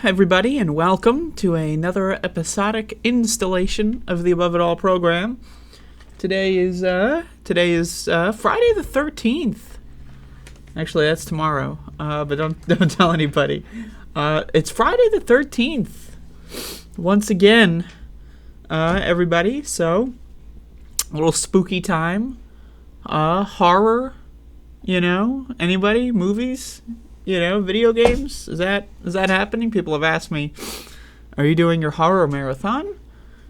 everybody, and welcome to another episodic installation of the Above It All program. Today is Friday the 13th. Actually, that's tomorrow, but don't tell anybody. It's Friday the 13th. Once again, everybody. So, a little spooky time. Horror. Anybody? Movies? Video games? Is that happening? People have asked me, are you doing your horror marathon?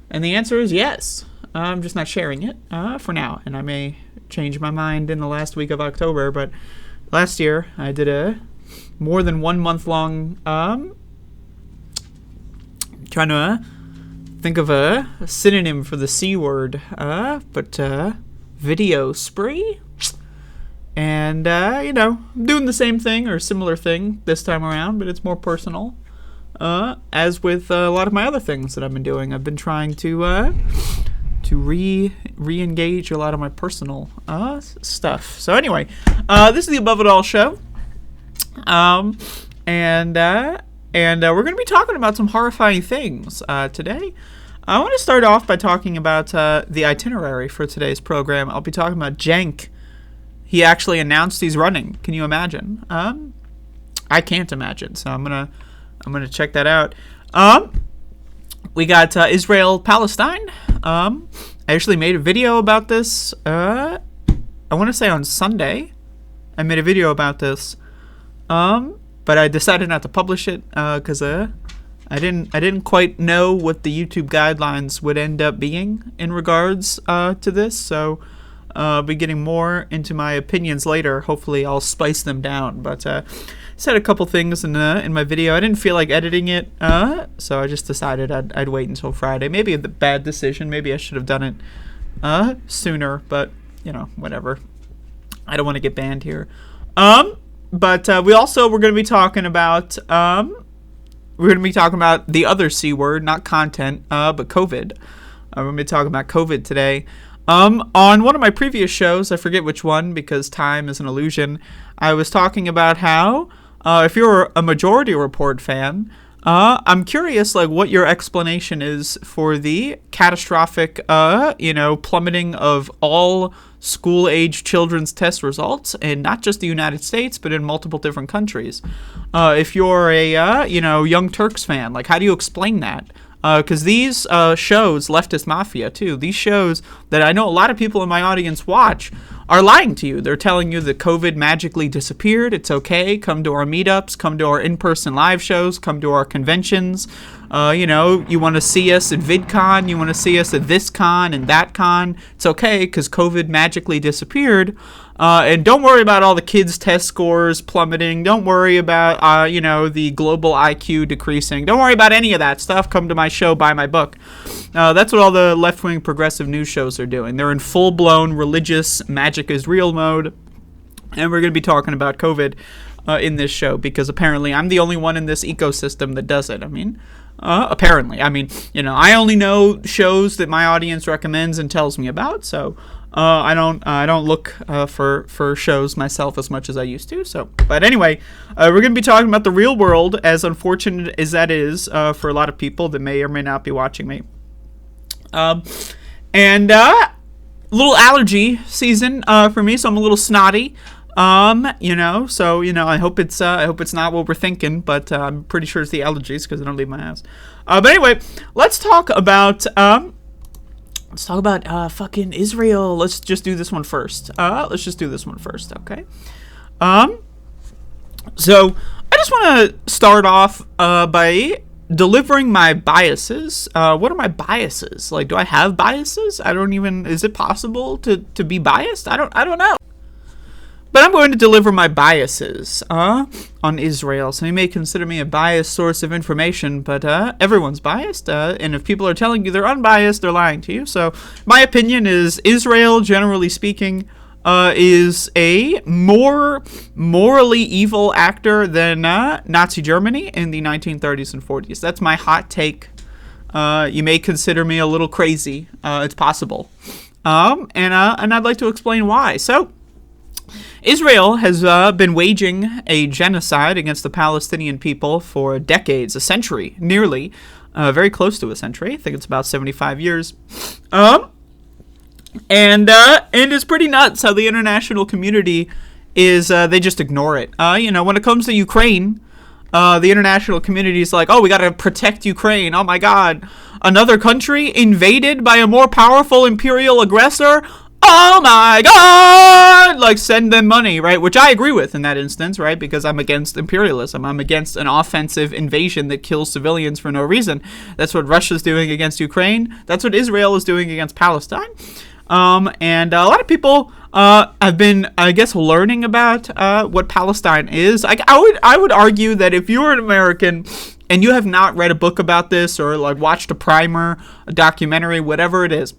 And the answer is yes. I'm just not sharing it for now. And I may change my mind in the last week of October. But last year, I did a more than 1 month long, trying to think of a synonym for the C word, but video spree. And, doing the same thing or similar thing this time around, but it's more personal. As with a lot of my other things that I've been doing. I've been trying to re-engage a lot of my personal stuff. So anyway, this is the Above It All show. And we're going to be talking about some horrifying things today. I want to start off by talking about the itinerary for today's program. I'll be talking about Cenk. He actually announced he's running. Can you imagine? I can't imagine. So I'm gonna check that out. We got Israel, Palestine. I actually made a video about this. I want to say on Sunday. I made a video about this. But I decided not to publish it because I didn't quite know what the YouTube guidelines would end up being in regards to this. So. I'll be getting more into my opinions later. Hopefully I'll spice them down. But said a couple things in my video. I didn't feel like editing it, so I just decided I'd wait until Friday. Maybe a bad decision. Maybe I should have done it sooner. But, whatever. I don't want to get banned here. But we're going to be talking about... we're going to be talking about the other C word, not content, but COVID. We're going to be talking about COVID today. On one of my previous shows, I forget which one because time is an illusion, I was talking about how, if you're a Majority Report fan, I'm curious, what your explanation is for the catastrophic, plummeting of all school-age children's test results, and not just the United States, but in multiple different countries. If you're a, Young Turks fan, how do you explain that? Because these shows, Leftist Mafia too, these shows that I know a lot of people in my audience watch are lying to you. They're telling you that COVID magically disappeared. It's okay. Come to our meetups. Come to our in-person live shows. Come to our conventions. You want to see us at VidCon. You want to see us at this con and that con. It's okay because COVID magically disappeared. And don't worry about all the kids' test scores plummeting. Don't worry about, the global IQ decreasing. Don't worry about any of that stuff. Come to my show, buy my book. That's what all the left-wing progressive news shows are doing. They're in full-blown religious magic is real mode. And we're going to be talking about COVID in this show because apparently I'm the only one in this ecosystem that does it. Apparently. I only know shows that my audience recommends and tells me about, so... I don't look for shows myself as much as I used to. So, but anyway, we're going to be talking about the real world, as unfortunate as that is for a lot of people that may or may not be watching me. And little allergy season for me, so I'm a little snotty. I hope it's not what we're thinking, but I'm pretty sure it's the allergies because I don't leave my house. But anyway, let's talk about fucking Israel. Let's just do this one first. Okay? So, I just want to start off by delivering my biases. What are my biases? Do I have biases? Is it possible to be biased? I don't know. But I'm going to deliver my biases on Israel. So you may consider me a biased source of information, but everyone's biased. And if people are telling you they're unbiased, they're lying to you. So my opinion is Israel, generally speaking, is a more morally evil actor than Nazi Germany in the 1930s and 40s. That's my hot take. You may consider me a little crazy. It's possible. And I'd like to explain why. So, Israel has been waging a genocide against the Palestinian people for decades, a century, nearly, very close to a century. I think it's about 75 years. And it's pretty nuts how the international community is, they just ignore it. When it comes to Ukraine, the international community is like, oh, we got to protect Ukraine. Oh, my God. Another country invaded by a more powerful imperial aggressor? Oh, my God! Like, send them money, right? Which I agree with in that instance, right? Because I'm against imperialism. I'm against an offensive invasion that kills civilians for no reason. That's what Russia's doing against Ukraine. That's what Israel is doing against Palestine. And a lot of people have been, I guess, learning about what Palestine is. I would argue that if you're an American and you have not read a book about this or like watched a primer, a documentary, whatever it is,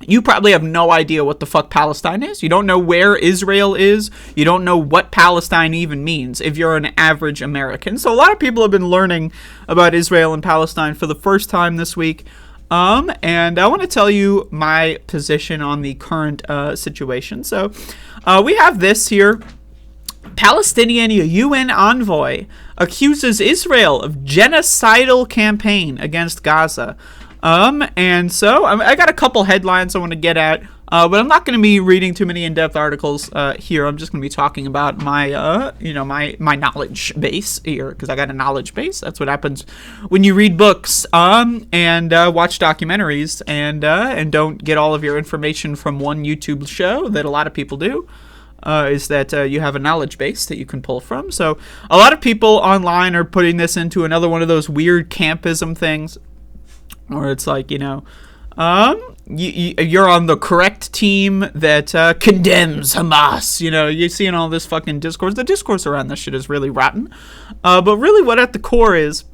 you probably have no idea what the fuck Palestine is. You don't know where Israel is. You don't know what Palestine even means if you're an average American. So a lot of people have been learning about Israel and Palestine for the first time this week. And I want to tell you my position on the current situation. So we have this here. Palestinian UN envoy accuses Israel of genocidal campaign against Gaza. And so I got a couple headlines I want to get at, but I'm not going to be reading too many in-depth articles here. I'm just going to be talking about my, my knowledge base here, because I got a knowledge base. That's what happens when you read books and watch documentaries and don't get all of your information from one YouTube show that a lot of people do. Is that you have a knowledge base that you can pull from. So a lot of people online are putting this into another one of those weird campism things, where it's like, you're on the correct team that condemns Hamas. You're seeing all this fucking discourse. The discourse around this shit is really rotten. But really what at the core is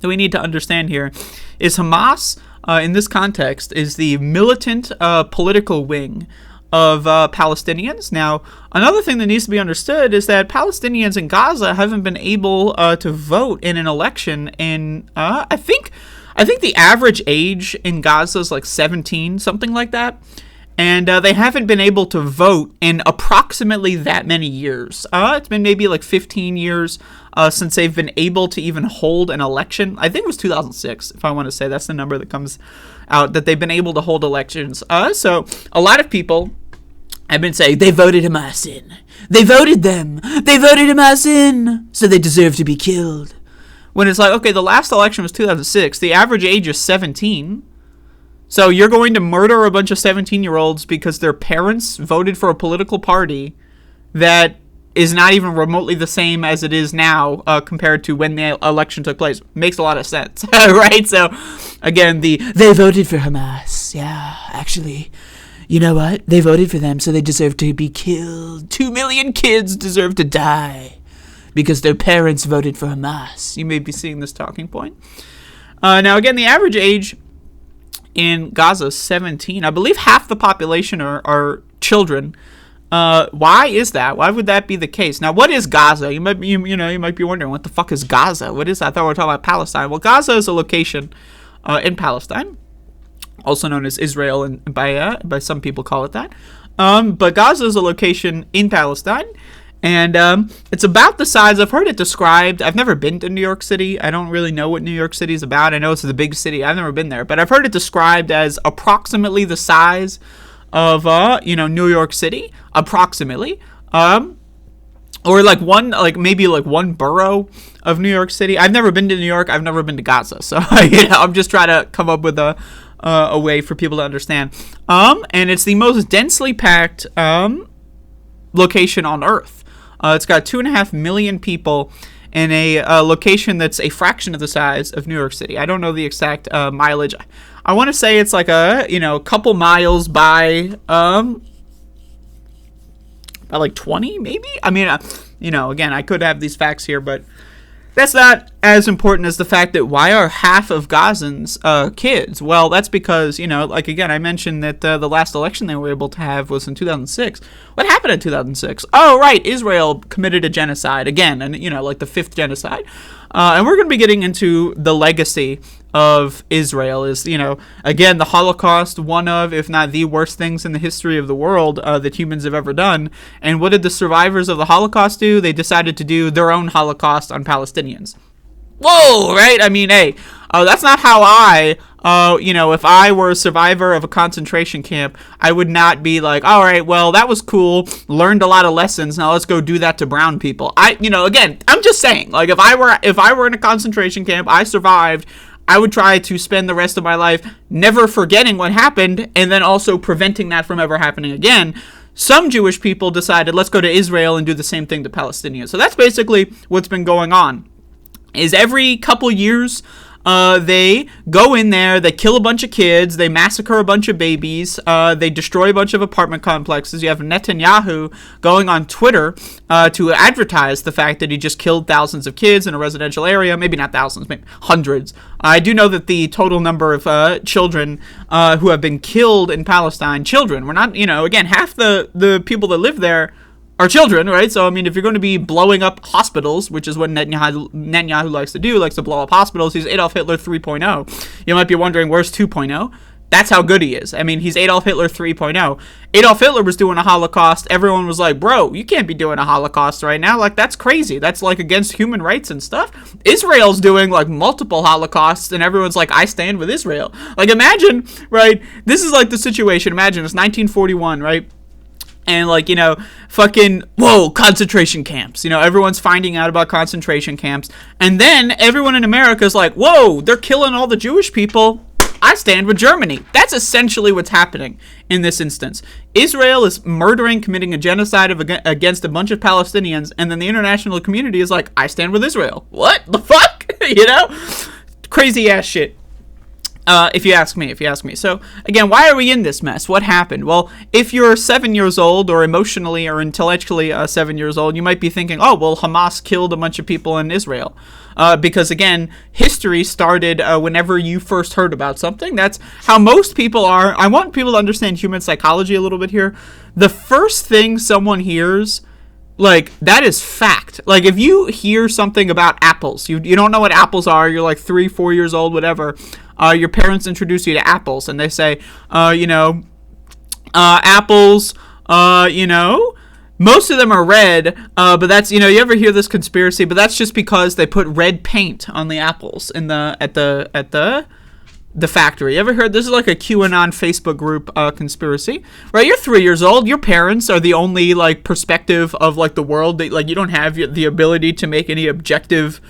that we need to understand here is Hamas, in this context, is the militant political wing of Palestinians. Now, another thing that needs to be understood is that Palestinians in Gaza haven't been able to vote in an election in, I think the average age in Gaza is like 17, something like that. And they haven't been able to vote in approximately that many years. It's been maybe like 15 years since they've been able to even hold an election. I think it was 2006, if I want to say. That's the number that comes out, that they've been able to hold elections. So a lot of people have been saying, they voted Hamas in. They voted them. They voted Hamas in. So they deserve to be killed. When it's like, okay, the last election was 2006. The average age is 17. So you're going to murder a bunch of 17-year-olds because their parents voted for a political party that is not even remotely the same as it is now compared to when the election took place. Makes a lot of sense, right? So, again, they voted for Hamas. Yeah, actually, you know what? They voted for them, so they deserve to be killed. 2 million kids deserve to die because their parents voted for Hamas. You may be seeing this talking point. Now, again, the average age in Gaza is 17. I believe half the population are children. Why is that? Why would that be the case? Now, what is Gaza? You might be wondering, what the fuck is Gaza? What is that? I thought we were talking about Palestine. Well, Gaza is a location in Palestine, also known as Israel, and by some people call it that. But Gaza is a location in Palestine. And it's about the size. I've heard it described. I've never been to New York City. I don't really know what New York City is about. I know it's the big city. I've never been there. But I've heard it described as approximately the size of, New York City. Approximately. Or maybe one borough of New York City. I've never been to New York. I've never been to Gaza. So, I'm just trying to come up with a way for people to understand. And it's the most densely packed location on Earth. It's got 2.5 million people in a location that's a fraction of the size of New York City. I don't know the exact mileage. I want to say it's like a couple miles by like 20 maybe. I mean, again, I could have these facts here, but that's not as important as the fact that why are half of Gazans kids? Well, that's because, again, I mentioned that the last election they were able to have was in 2006. What happened in 2006? Oh, right, Israel committed a genocide again, and, the fifth genocide. And we're going to be getting into the legacy of Israel is, again, the Holocaust, one of, if not the worst things in the history of the world that humans have ever done. And what did the survivors of the Holocaust do? They decided to do their own Holocaust on Palestinians. Whoa, right? I mean, hey, that's not how if I were a survivor of a concentration camp, I would not be like, all right, well, that was cool, learned a lot of lessons, now let's go do that to brown people. Again, I'm just saying, like, if I were in a concentration camp, I survived, I would try to spend the rest of my life never forgetting what happened, and then also preventing that from ever happening again. Some Jewish people decided, let's go to Israel and do the same thing to Palestinians. So that's basically what's been going on. Is every couple years, they go in there, they kill a bunch of kids, they massacre a bunch of babies, they destroy a bunch of apartment complexes. You have Netanyahu going on Twitter to advertise the fact that he just killed thousands of kids in a residential area. Maybe not thousands, maybe hundreds. I do know that the total number of children who have been killed in Palestine, children, we're not, again, half the people that live there are children, right? So, I mean, if you're going to be blowing up hospitals, which is what Netanyahu likes to do, likes to blow up hospitals, he's Adolf Hitler 3.0. You might be wondering, where's 2.0? That's how good he is. I mean, he's Adolf Hitler 3.0. Adolf Hitler was doing a Holocaust. Everyone was like, bro, you can't be doing a Holocaust right now. Like, that's crazy. That's, like, against human rights and stuff. Israel's doing, like, multiple Holocausts, and everyone's like, I stand with Israel. Like, imagine, right? This is, like, the situation. Imagine, it's 1941, right? And, like, fucking, whoa, concentration camps. Everyone's finding out about concentration camps. And then everyone in America is like, whoa, they're killing all the Jewish people. I stand with Germany. That's essentially what's happening in this instance. Israel is murdering, committing a genocide against a bunch of Palestinians. And then the international community is like, I stand with Israel. What the fuck? Crazy ass shit. If you ask me. So, again, why are we in this mess? What happened? Well, if you're 7 years old or emotionally or intellectually 7 years old, you might be thinking, oh, well, Hamas killed a bunch of people in Israel. Because, again, history started whenever you first heard about something. That's how most people are. I want people to understand human psychology a little bit here. The first thing someone hears, like, that is fact. Like, if you hear something about apples, you don't know what apples are, you're like 3, 4 years old, whatever, your parents introduce you to apples, and they say, apples, most of them are red, but that's, you ever hear this conspiracy, but that's just because they put red paint on the apples at the factory. You ever heard, this is like a QAnon Facebook group conspiracy, right? You're 3 years old, your parents are the only, like, perspective of, like, the world, that, like, you don't have the ability to make any objective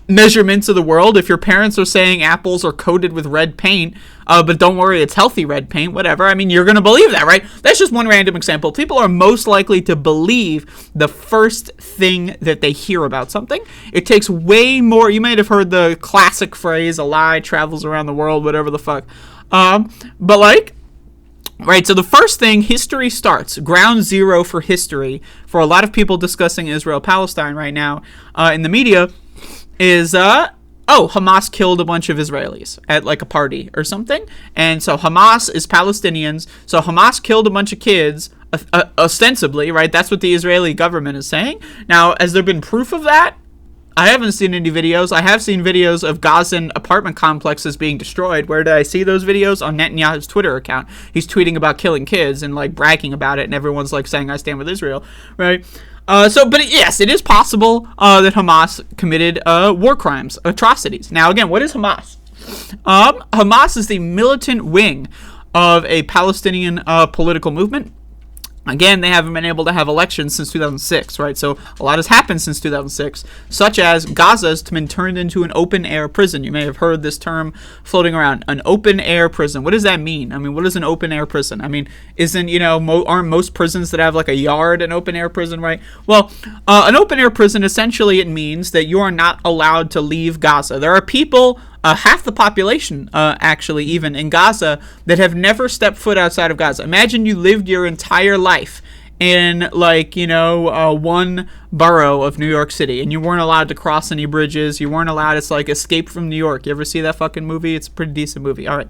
measurements of the world. If your parents are saying apples are coated with red paint, but don't worry, it's healthy red paint, whatever, I mean, you're going to believe that, right? That's just one random example. People are most likely to believe the first thing that they hear about something. It takes way more. You might have heard the classic phrase, a lie travels around the world, whatever the fuck. But, like, right, so the first thing, history starts. Ground zero for history for a lot of people discussing Israel-Palestine right now in the media is, Hamas killed a bunch of Israelis at, like, a party or something. And so Hamas is Palestinians. So Hamas killed a bunch of kids, ostensibly, right? That's what the Israeli government is saying. Now, has there been proof of that? I haven't seen any videos. I have seen videos of Gazan apartment complexes being destroyed. Where did I see those videos? On Netanyahu's Twitter account. He's tweeting about killing kids and, like, bragging about it, and everyone's, like, saying, I stand with Israel, right? But yes, it is possible that Hamas committed war crimes, atrocities. Now, again, what is Hamas? Hamas is the militant wing of a Palestinian political movement. Again, they haven't been able to have elections since 2006, right? So a lot has happened since 2006, such as Gaza's been turned into an open-air prison. You may have heard this term floating around, an open-air prison. What does that mean? I mean, what is an open-air prison? I mean, aren't most prisons that have, like, a yard an open-air prison, right? Well, an open-air prison, essentially it means that you are not allowed to leave Gaza. There are people, half the population, actually, even in Gaza, that have never stepped foot outside of Gaza. Imagine you lived your entire life in, like, one borough of New York City, and you weren't allowed to cross any bridges. You weren't allowed. It's like Escape from New York. You ever see that fucking movie? It's a pretty decent movie. All right.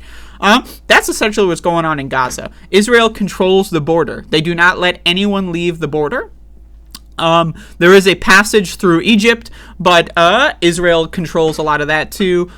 That's essentially what's going on in Gaza. Israel controls the border. They do not let anyone leave the border. There is a passage through Egypt, but Israel controls a lot of that too.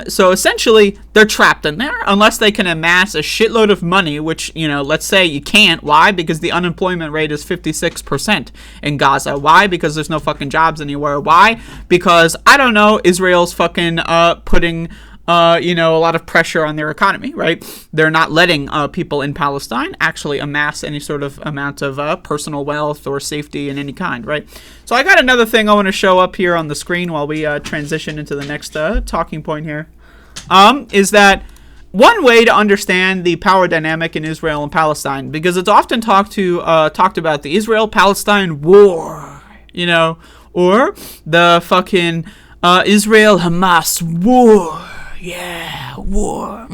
So essentially, they're trapped in there unless they can amass a shitload of money, which, let's say you can't. Why? Because the unemployment rate is 56% in Gaza. Why? Because there's no fucking jobs anywhere. Why? Because, I don't know, Israel's fucking putting a lot of pressure on their economy, right? They're not letting people in Palestine actually amass any sort of amount of personal wealth or safety in any kind, right? So I got another thing I want to show up here on the screen while we transition into the next talking point here. Is that one way to understand the power dynamic in Israel and Palestine, because it's often talked about the Israel-Palestine war, or the fucking Israel-Hamas war. Yeah, war.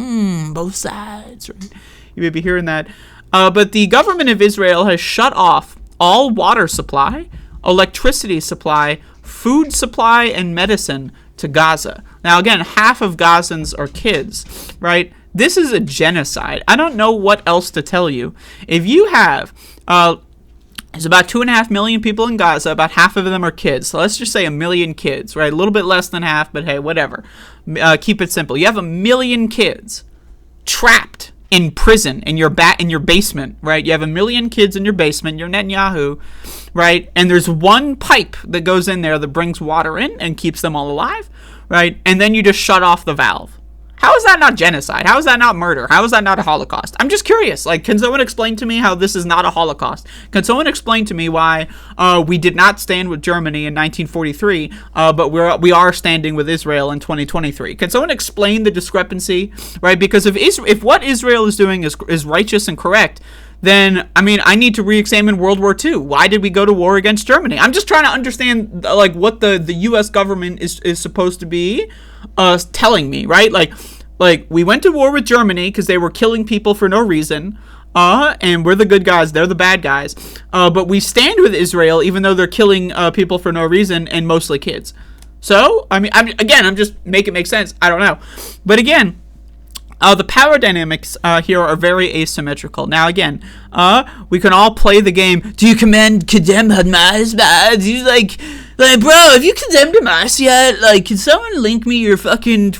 Both sides, right? You may be hearing that. But the government of Israel has shut off all water supply, electricity supply, food supply, and medicine to Gaza. Now, again, half of Gazans are kids, right? This is a genocide. I don't know what else to tell you. If you have... there's about 2.5 million people in Gaza. About half of them are kids. So let's just say 1 million kids, right? A little bit less than half, but hey, whatever. Keep it simple. You have 1 million kids trapped in prison in your basement, right? You have 1 million kids in your basement. You're Netanyahu, right? And there's one pipe that goes in there that brings water in and keeps them all alive, right? And then you just shut off the valve. How is that not genocide? How is that not murder? How is that not a Holocaust? I'm just curious. Can someone explain to me how this is not a Holocaust? Can someone explain to me why we did not stand with Germany in 1943, but we are standing with Israel in 2023? Can someone explain the discrepancy, right? Because if what Israel is doing is righteous and correct, then, I need to re-examine World War II. Why did we go to war against Germany? I'm just trying to understand, what the U.S. government is supposed to be telling me, right? Like we went to war with Germany because they were killing people for no reason, and we're the good guys, they're the bad guys. But we stand with Israel even though they're killing people for no reason, and mostly kids. So, I'm just make it make sense. I don't know. But again, the power dynamics here are very asymmetrical. Now, again, we can all play the game. Do you condemn Hamas? Do you like, bro, have you condemned Hamas yet? Can someone link me your fucking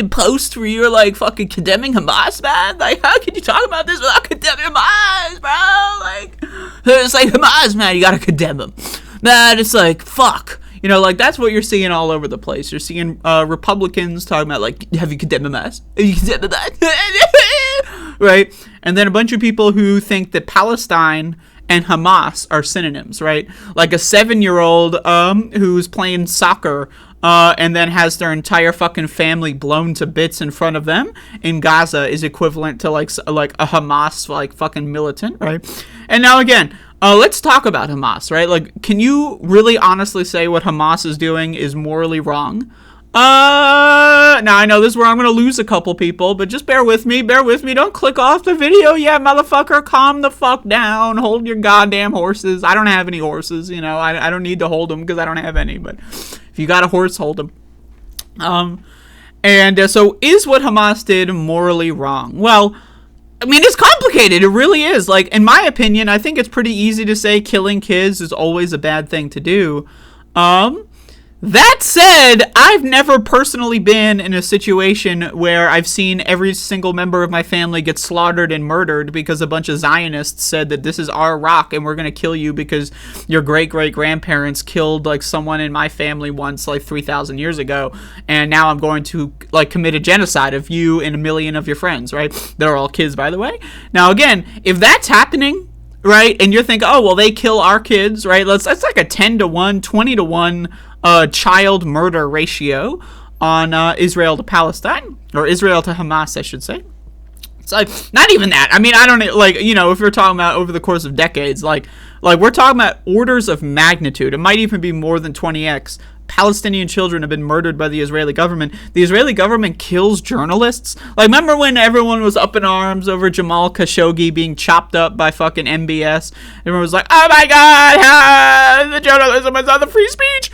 post where you're fucking condemning Hamas, man? How can you talk about this without condemning Hamas, bro? It's Hamas, man, you gotta condemn them. Man, it's fuck. That's what you're seeing all over the place. You're seeing Republicans talking about, have you condemned Hamas? Have you condemned Hamas? Right? And then a bunch of people who think that Palestine and Hamas are synonyms, right? Like a 7-year-old who's playing soccer and then has their entire fucking family blown to bits in front of them in Gaza is equivalent to, like a Hamas, fucking militant, right? And now, again... let's talk about Hamas, right? Can you really honestly say what Hamas is doing is morally wrong? Now I know this is where I'm going to lose a couple people, but just bear with me. Don't click off the video yet, motherfucker. Calm the fuck down. Hold your goddamn horses. I don't have any horses, I don't need to hold them because I don't have any, but if you got a horse, hold them. So is what Hamas did morally wrong? Well, it's complicated. It really is. In my opinion, I think it's pretty easy to say killing kids is always a bad thing to do. That said, I've never personally been in a situation where I've seen every single member of my family get slaughtered and murdered because a bunch of Zionists said that this is our rock and we're going to kill you because your great-great-grandparents killed, someone in my family once, 3,000 years ago, and now I'm going to, commit a genocide of you and 1 million of your friends, right? They're all kids, by the way. Now, again, if that's happening, right, and you're thinking, oh, well, they kill our kids, right? That's like a 10-to-1, 20-to-1 child murder ratio on Israel to Palestine, or Israel to Hamas, I should say. It's not even that. I don't if you're talking about over the course of decades, we're talking about orders of magnitude. It might even be more than 20x. Palestinian children have been murdered by the Israeli government. The Israeli government kills journalists. Remember when everyone was up in arms over Jamal Khashoggi being chopped up by fucking MBS? Everyone was like, oh my God, the journalism is on the free speech,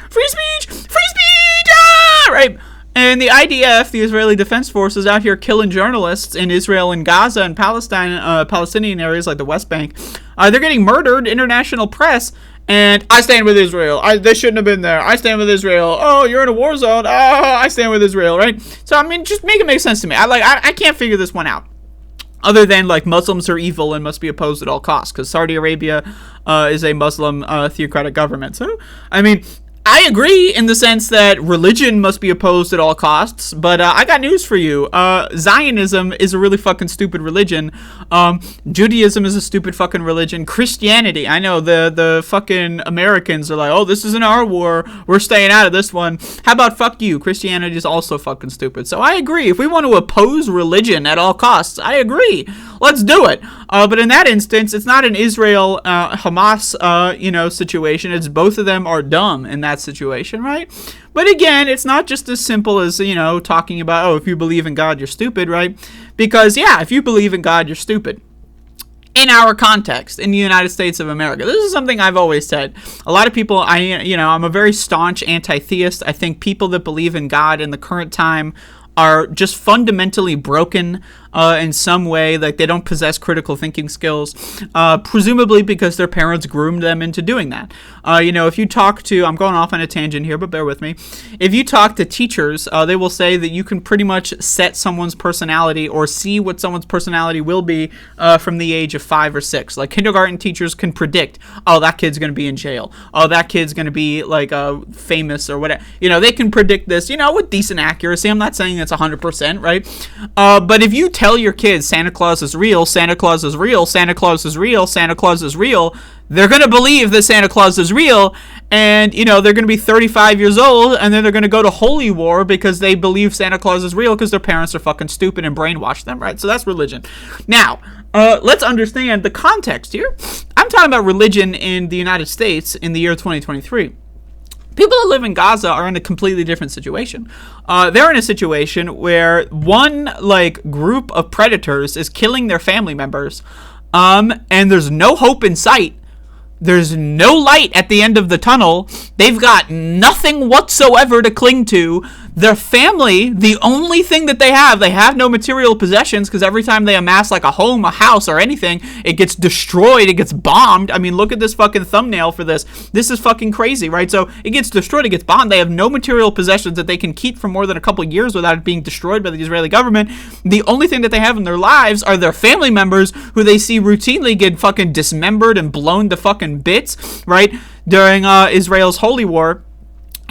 right? And the IDF, the Israeli Defense Force, is out here killing journalists in Israel and Gaza and Palestine, Palestinian areas like the West Bank. They're getting murdered, international press, And I stand with Israel. They shouldn't have been there. I stand with Israel. Oh, you're in a war zone. Oh, I stand with Israel, right? So, I mean, just make it make sense to me. I can't figure this one out. Other than, like, Muslims are evil and must be opposed at all costs. Because Saudi Arabia is a Muslim theocratic government. So, I mean, I agree in the sense that religion must be opposed at all costs, but I got news for you. Zionism is a really fucking stupid religion. Judaism is a stupid fucking religion. Christianity, I know the fucking Americans are like, oh, this isn't our war. We're staying out of this one. How about fuck you? Christianity is also fucking stupid. So I agree. If we want to oppose religion at all costs, I agree. Let's do it. But in that instance, it's not an Israel-Hamas, situation. It's both of them are dumb in that situation, right? But again, it's not just as simple as, talking about, oh, if you believe in God, you're stupid, right? Because, yeah, if you believe in God, you're stupid. In our context, in the United States of America. This is something I've always said. A lot of people, I'm a very staunch anti-theist. I think people that believe in God in the current time are just fundamentally broken in some way, like they don't possess critical thinking skills, presumably because their parents groomed them into doing that. If you talk to, I'm going off on a tangent here, but bear with me. If you talk to teachers, they will say that you can pretty much set someone's personality or see what someone's personality will be from the age of 5 or 6. Like kindergarten teachers can predict, oh, that kid's going to be in jail. Oh, that kid's going to be like famous or whatever. They can predict this, with decent accuracy. I'm not saying it's 100%, right? But if you tell your kids Santa Claus is real, Santa Claus is real, Santa Claus is real, Santa Claus is real, they're going to believe that Santa Claus is real, and, they're going to be 35 years old, and then they're going to go to holy war because they believe Santa Claus is real because their parents are fucking stupid and brainwash them, right? So that's religion. Now, let's understand the context here. I'm talking about religion in the United States in the year 2023. People that live in Gaza are in a completely different situation. They're in a situation where one, group of predators is killing their family members, and there's no hope in sight. There's no light at the end of the tunnel. They've got nothing whatsoever to cling to. Their family, the only thing that they have no material possessions because every time they amass like a home, a house, or anything, it gets destroyed, it gets bombed. I mean, look at this fucking thumbnail for this. This is fucking crazy, right? So it gets destroyed, it gets bombed. They have no material possessions that they can keep for more than a couple of years without it being destroyed by the Israeli government. The only thing that they have in their lives are their family members who they see routinely get fucking dismembered and blown to fucking bits, right? During Israel's holy war.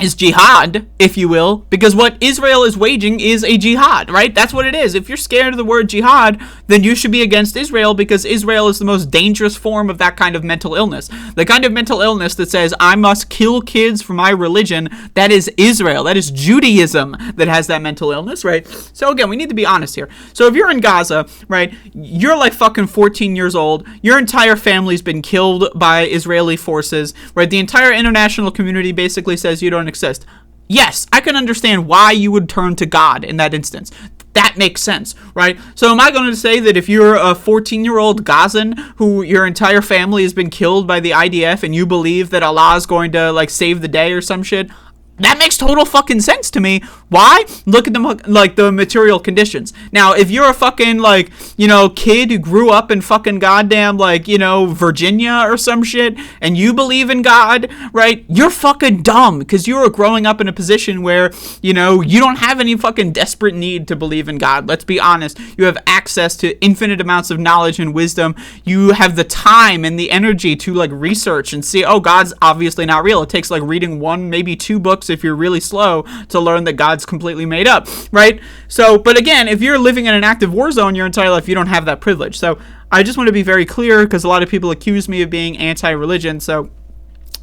Is jihad, if you will, because what Israel is waging is a jihad, right? That's what it is. If you're scared of the word jihad, then you should be against Israel because Israel is the most dangerous form of that kind of mental illness. The kind of mental illness that says, I must kill kids for my religion, that is Israel. That is Judaism that has that mental illness, right? So again, we need to be honest here. So if you're in Gaza, right, you're like fucking 14 years old, your entire family's been killed by Israeli forces, right? The entire international community basically says you don't exist. Yes, I can understand why you would turn to God in that instance. That makes sense, right? So am I going to say that if you're a 14-year-old Gazan who your entire family has been killed by the IDF and you believe that Allah is going to save the day or some shit? That makes total fucking sense to me. Why? Look at the material conditions. Now, if you're a fucking, kid who grew up in fucking goddamn, Virginia or some shit, and you believe in God, right? You're fucking dumb, because you're growing up in a position where, you don't have any fucking desperate need to believe in God. Let's be honest. You have access to infinite amounts of knowledge and wisdom. You have the time and the energy to, research and see, oh, God's obviously not real. It takes, reading 1, maybe 2 books if you're really slow to learn that God's completely made up, right? So, but again, if you're living in an active war zone your entire life, you don't have that privilege. So I just want to be very clear because a lot of people accuse me of being anti-religion, so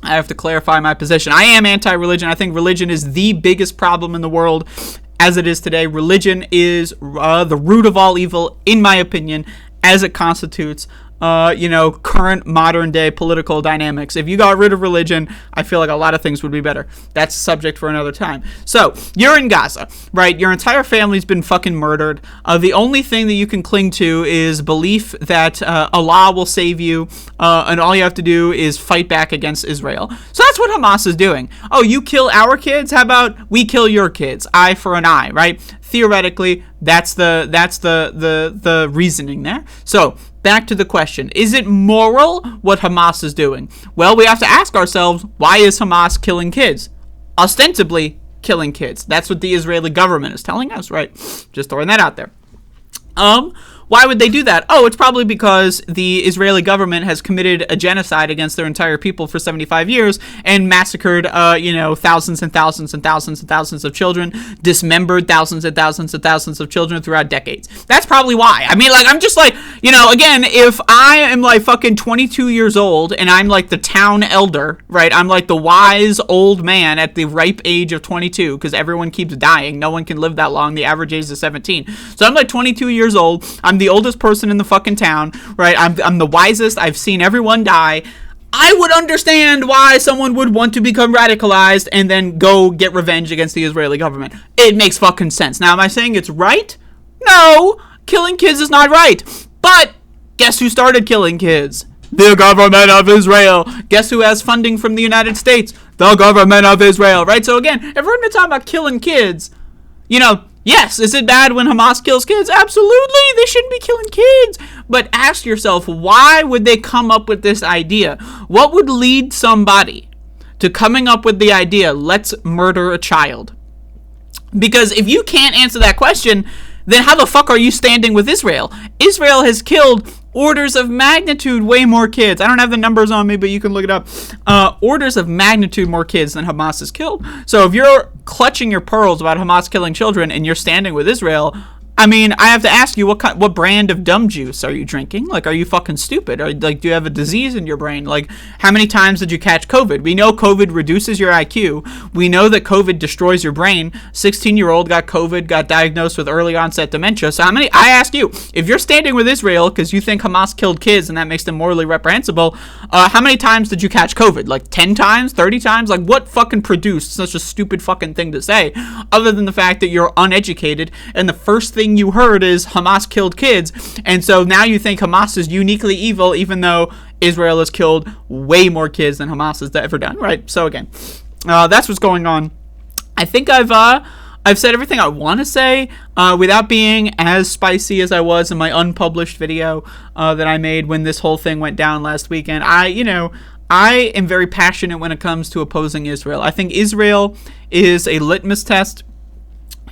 I have to clarify my position. I am anti-religion. I think religion is the biggest problem in the world as it is today. Religion is the root of all evil, in my opinion, as it constitutes current modern day political dynamics. If you got rid of religion, I feel like a lot of things would be better. That's a subject for another time. So, you're in Gaza, right? Your entire family's been fucking murdered. The only thing that you can cling to is belief that Allah will save you, and all you have to do is fight back against Israel. So that's what Hamas is doing. Oh, you kill our kids? How about we kill your kids? Eye for an eye, right? Theoretically, that's the reasoning there. So back to the question, is it moral what Hamas is doing? Well, we have to ask ourselves, why is Hamas killing kids? Ostensibly killing kids. That's what the Israeli government is telling us, right? Just throwing that out there. Why would they do that? Oh, it's probably because the Israeli government has committed a genocide against their entire people for 75 years and massacred, thousands and thousands and thousands and thousands of children, dismembered thousands and thousands and thousands of children throughout decades. That's probably why. I mean, like, I'm just like, again, if I am like fucking 22 years old and I'm like the town elder, right? I'm like the wise old man at the ripe age of 22 because everyone keeps dying. No one can live that long. The average age is 17. So I'm like 22 years old. I'm the oldest person in the fucking town, right? I'm the wisest. I've seen everyone die. I would understand why someone would want to become radicalized and then go get revenge against the Israeli government. It makes fucking sense. Now, am I saying it's right? No, killing kids is not right. But guess who started killing kids? The government of Israel. Guess who has funding from the United States? The government of Israel, right? So again, if we're going to talk about killing kids, yes, is it bad when Hamas kills kids? Absolutely, they shouldn't be killing kids. But ask yourself, why would they come up with this idea? What would lead somebody to coming up with the idea, let's murder a child? Because if you can't answer that question, then how the fuck are you standing with Israel? Israel has killed orders of magnitude way more kids. I don't have the numbers on me, but you can look it up. Orders of magnitude more kids than Hamas has killed. So if you're clutching your pearls about Hamas killing children and you're standing with Israel, I mean, I have to ask you, what brand of dumb juice are you drinking? Like, are you fucking stupid? Or, like, do you have a disease in your brain? Like, how many times did you catch COVID? We know COVID reduces your IQ. We know that COVID destroys your brain. 16-year-old got COVID, got diagnosed with early onset dementia. So I ask you, if you're standing with Israel because you think Hamas killed kids and that makes them morally reprehensible, how many times did you catch COVID? Like 10 times, 30 times? Like, what fucking produced such a stupid fucking thing to say, other than the fact that you're uneducated and the first thing you heard is Hamas killed kids, and so now you think Hamas is uniquely evil, even though Israel has killed way more kids than Hamas has ever done, right? So again, that's what's going on. I think I've said everything I want to say without being as spicy as I was in my unpublished video that I made when this whole thing went down last weekend. I am very passionate when it comes to opposing Israel. I think Israel is a litmus test.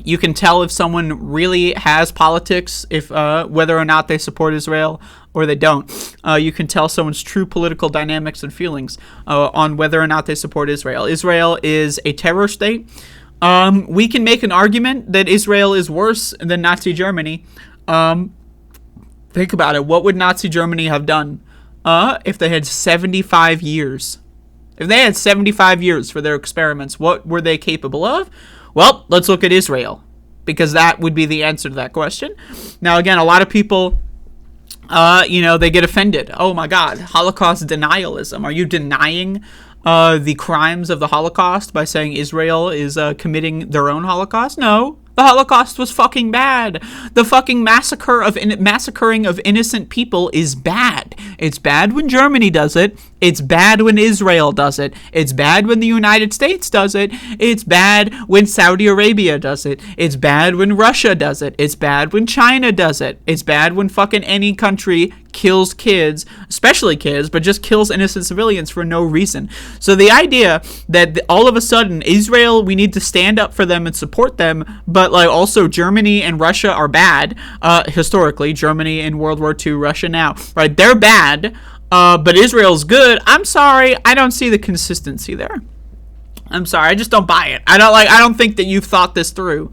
You can tell if someone really has politics, if whether or not they support Israel or they don't. You can tell someone's true political dynamics and feelings on whether or not they support Israel. Israel is a terror state. We can make an argument that Israel is worse than Nazi Germany. Think about it. What would Nazi Germany have done if they had 75 years? If they had 75 years for their experiments, what were they capable of? Well, let's look at Israel, because that would be the answer to that question. Now, again, a lot of people, they get offended. Oh, my God, Holocaust denialism. Are you denying the crimes of the Holocaust by saying Israel is committing their own Holocaust? No. The Holocaust was fucking bad. The fucking massacring of innocent people is bad. It's bad when Germany does it. It's bad when Israel does it. It's bad when the United States does it. It's bad when Saudi Arabia does it. It's bad when Russia does it. It's bad when China does it. It's bad when fucking any country kills kids, especially kids, but just kills innocent civilians for no reason. So the idea that all of a sudden Israel, we need to stand up for them and support them, but like also Germany and Russia are bad, historically, Germany in World War II, Russia now, right? They're bad, but Israel's good. I'm sorry, I don't see the consistency there. I'm sorry, I just don't buy it. I don't think that you've thought this through.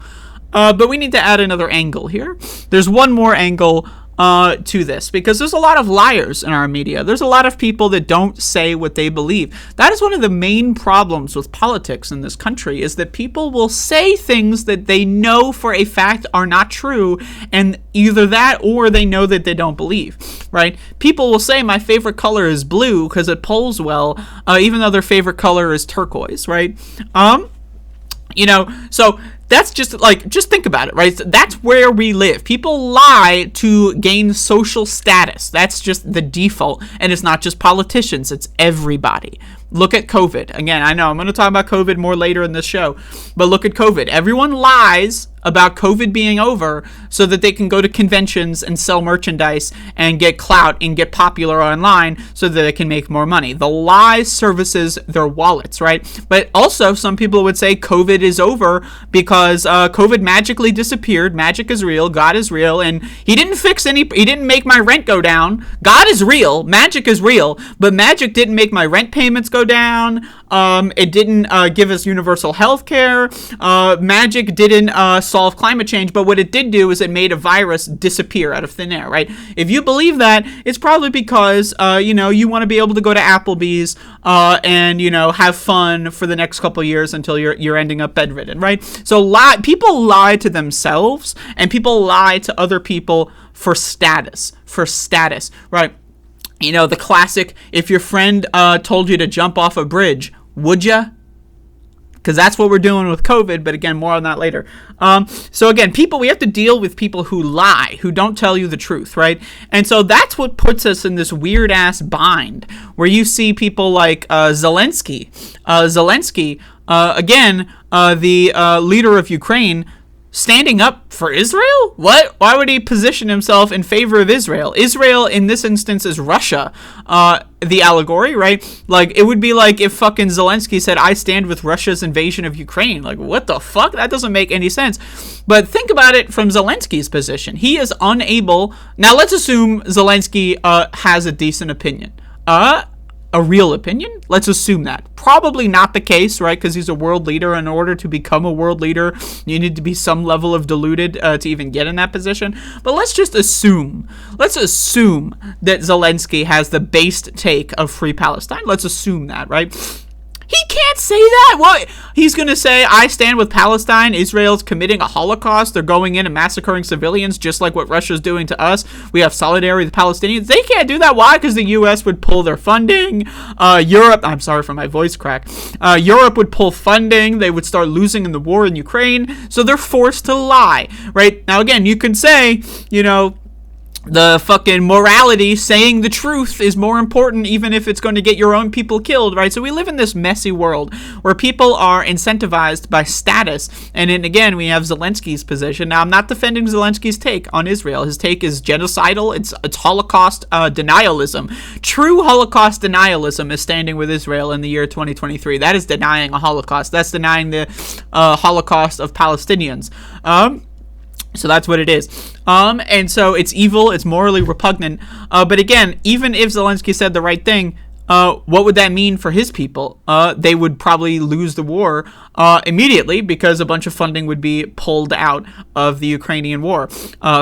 But we need to add another angle here. There's one more angle to this, because there's a lot of liars in our media. There's a lot of people that don't say what they believe. That is one of the main problems with politics in this country, is that people will say things that they know for a fact are not true, and either that or they know that they don't believe, right? People will say my favorite color is blue because it polls well, even though their favorite color is turquoise, right? So that's just think about it, right? That's where we live. People lie to gain social status. That's just the default. And it's not just politicians, it's everybody, Look at COVID. Again, I know I'm going to talk about COVID more later in this show, but look at COVID. Everyone lies about COVID being over so that they can go to conventions and sell merchandise and get clout and get popular online so that they can make more money. The lie services their wallets, right? But also, some people would say COVID is over because COVID magically disappeared. Magic is real. God is real. And he didn't make my rent go down. God is real. Magic is real. But magic didn't make my rent payments go down. It didn't give us universal health care. Magic didn't solve climate change, but what it did do is it made a virus disappear out of thin air, right? If you believe that, it's probably because, you want to be able to go to Applebee's and, have fun for the next couple of years until you're ending up bedridden, right? So people lie to themselves and people lie to other people for status, right? The classic, if your friend told you to jump off a bridge, would ya? Because that's what we're doing with COVID, but again, more on that later. So again, we have to deal with people who lie, who don't tell you the truth, right? And so that's what puts us in this weird-ass bind, where you see people like Zelensky. The leader of Ukraine, standing up for Israel? What? Why would he position himself in favor of Israel? Israel, in this instance, is Russia. The allegory, right? Like, it would be like if fucking Zelensky said, I stand with Russia's invasion of Ukraine. Like, what the fuck? That doesn't make any sense. But think about it from Zelensky's position. He is unable... Now, let's assume Zelensky has a decent opinion. A real opinion? Let's assume that. Probably not the case, right? Because he's a world leader. In order to become a world leader, you need to be some level of deluded to even get in that position. But let's just assume. Let's assume that Zelensky has the based take of Free Palestine. Let's assume that, right? He can't say that. What? He's going to say, I stand with Palestine. Israel's committing a Holocaust. They're going in and massacring civilians just like what Russia's doing to us. We have solidarity with the Palestinians. They can't do that. Why? Because the U.S. would pull their funding. Europe, I'm sorry for my voice crack. Europe would pull funding. They would start losing in the war in Ukraine. So they're forced to lie, right? Now, again, you can say, the fucking morality, saying the truth, is more important even if it's going to get your own people killed, right? So we live in this messy world where people are incentivized by status. And then again, we have Zelensky's position. Now, I'm not defending Zelensky's take on Israel. His take is genocidal. It's Holocaust denialism. True Holocaust denialism is standing with Israel in the year 2023. That is denying a Holocaust. That's denying the Holocaust of Palestinians. So that's what it is. And so it's evil, it's morally repugnant. But again, even if Zelensky said the right thing, what would that mean for his people? They would probably lose the war immediately because a bunch of funding would be pulled out of the Ukrainian war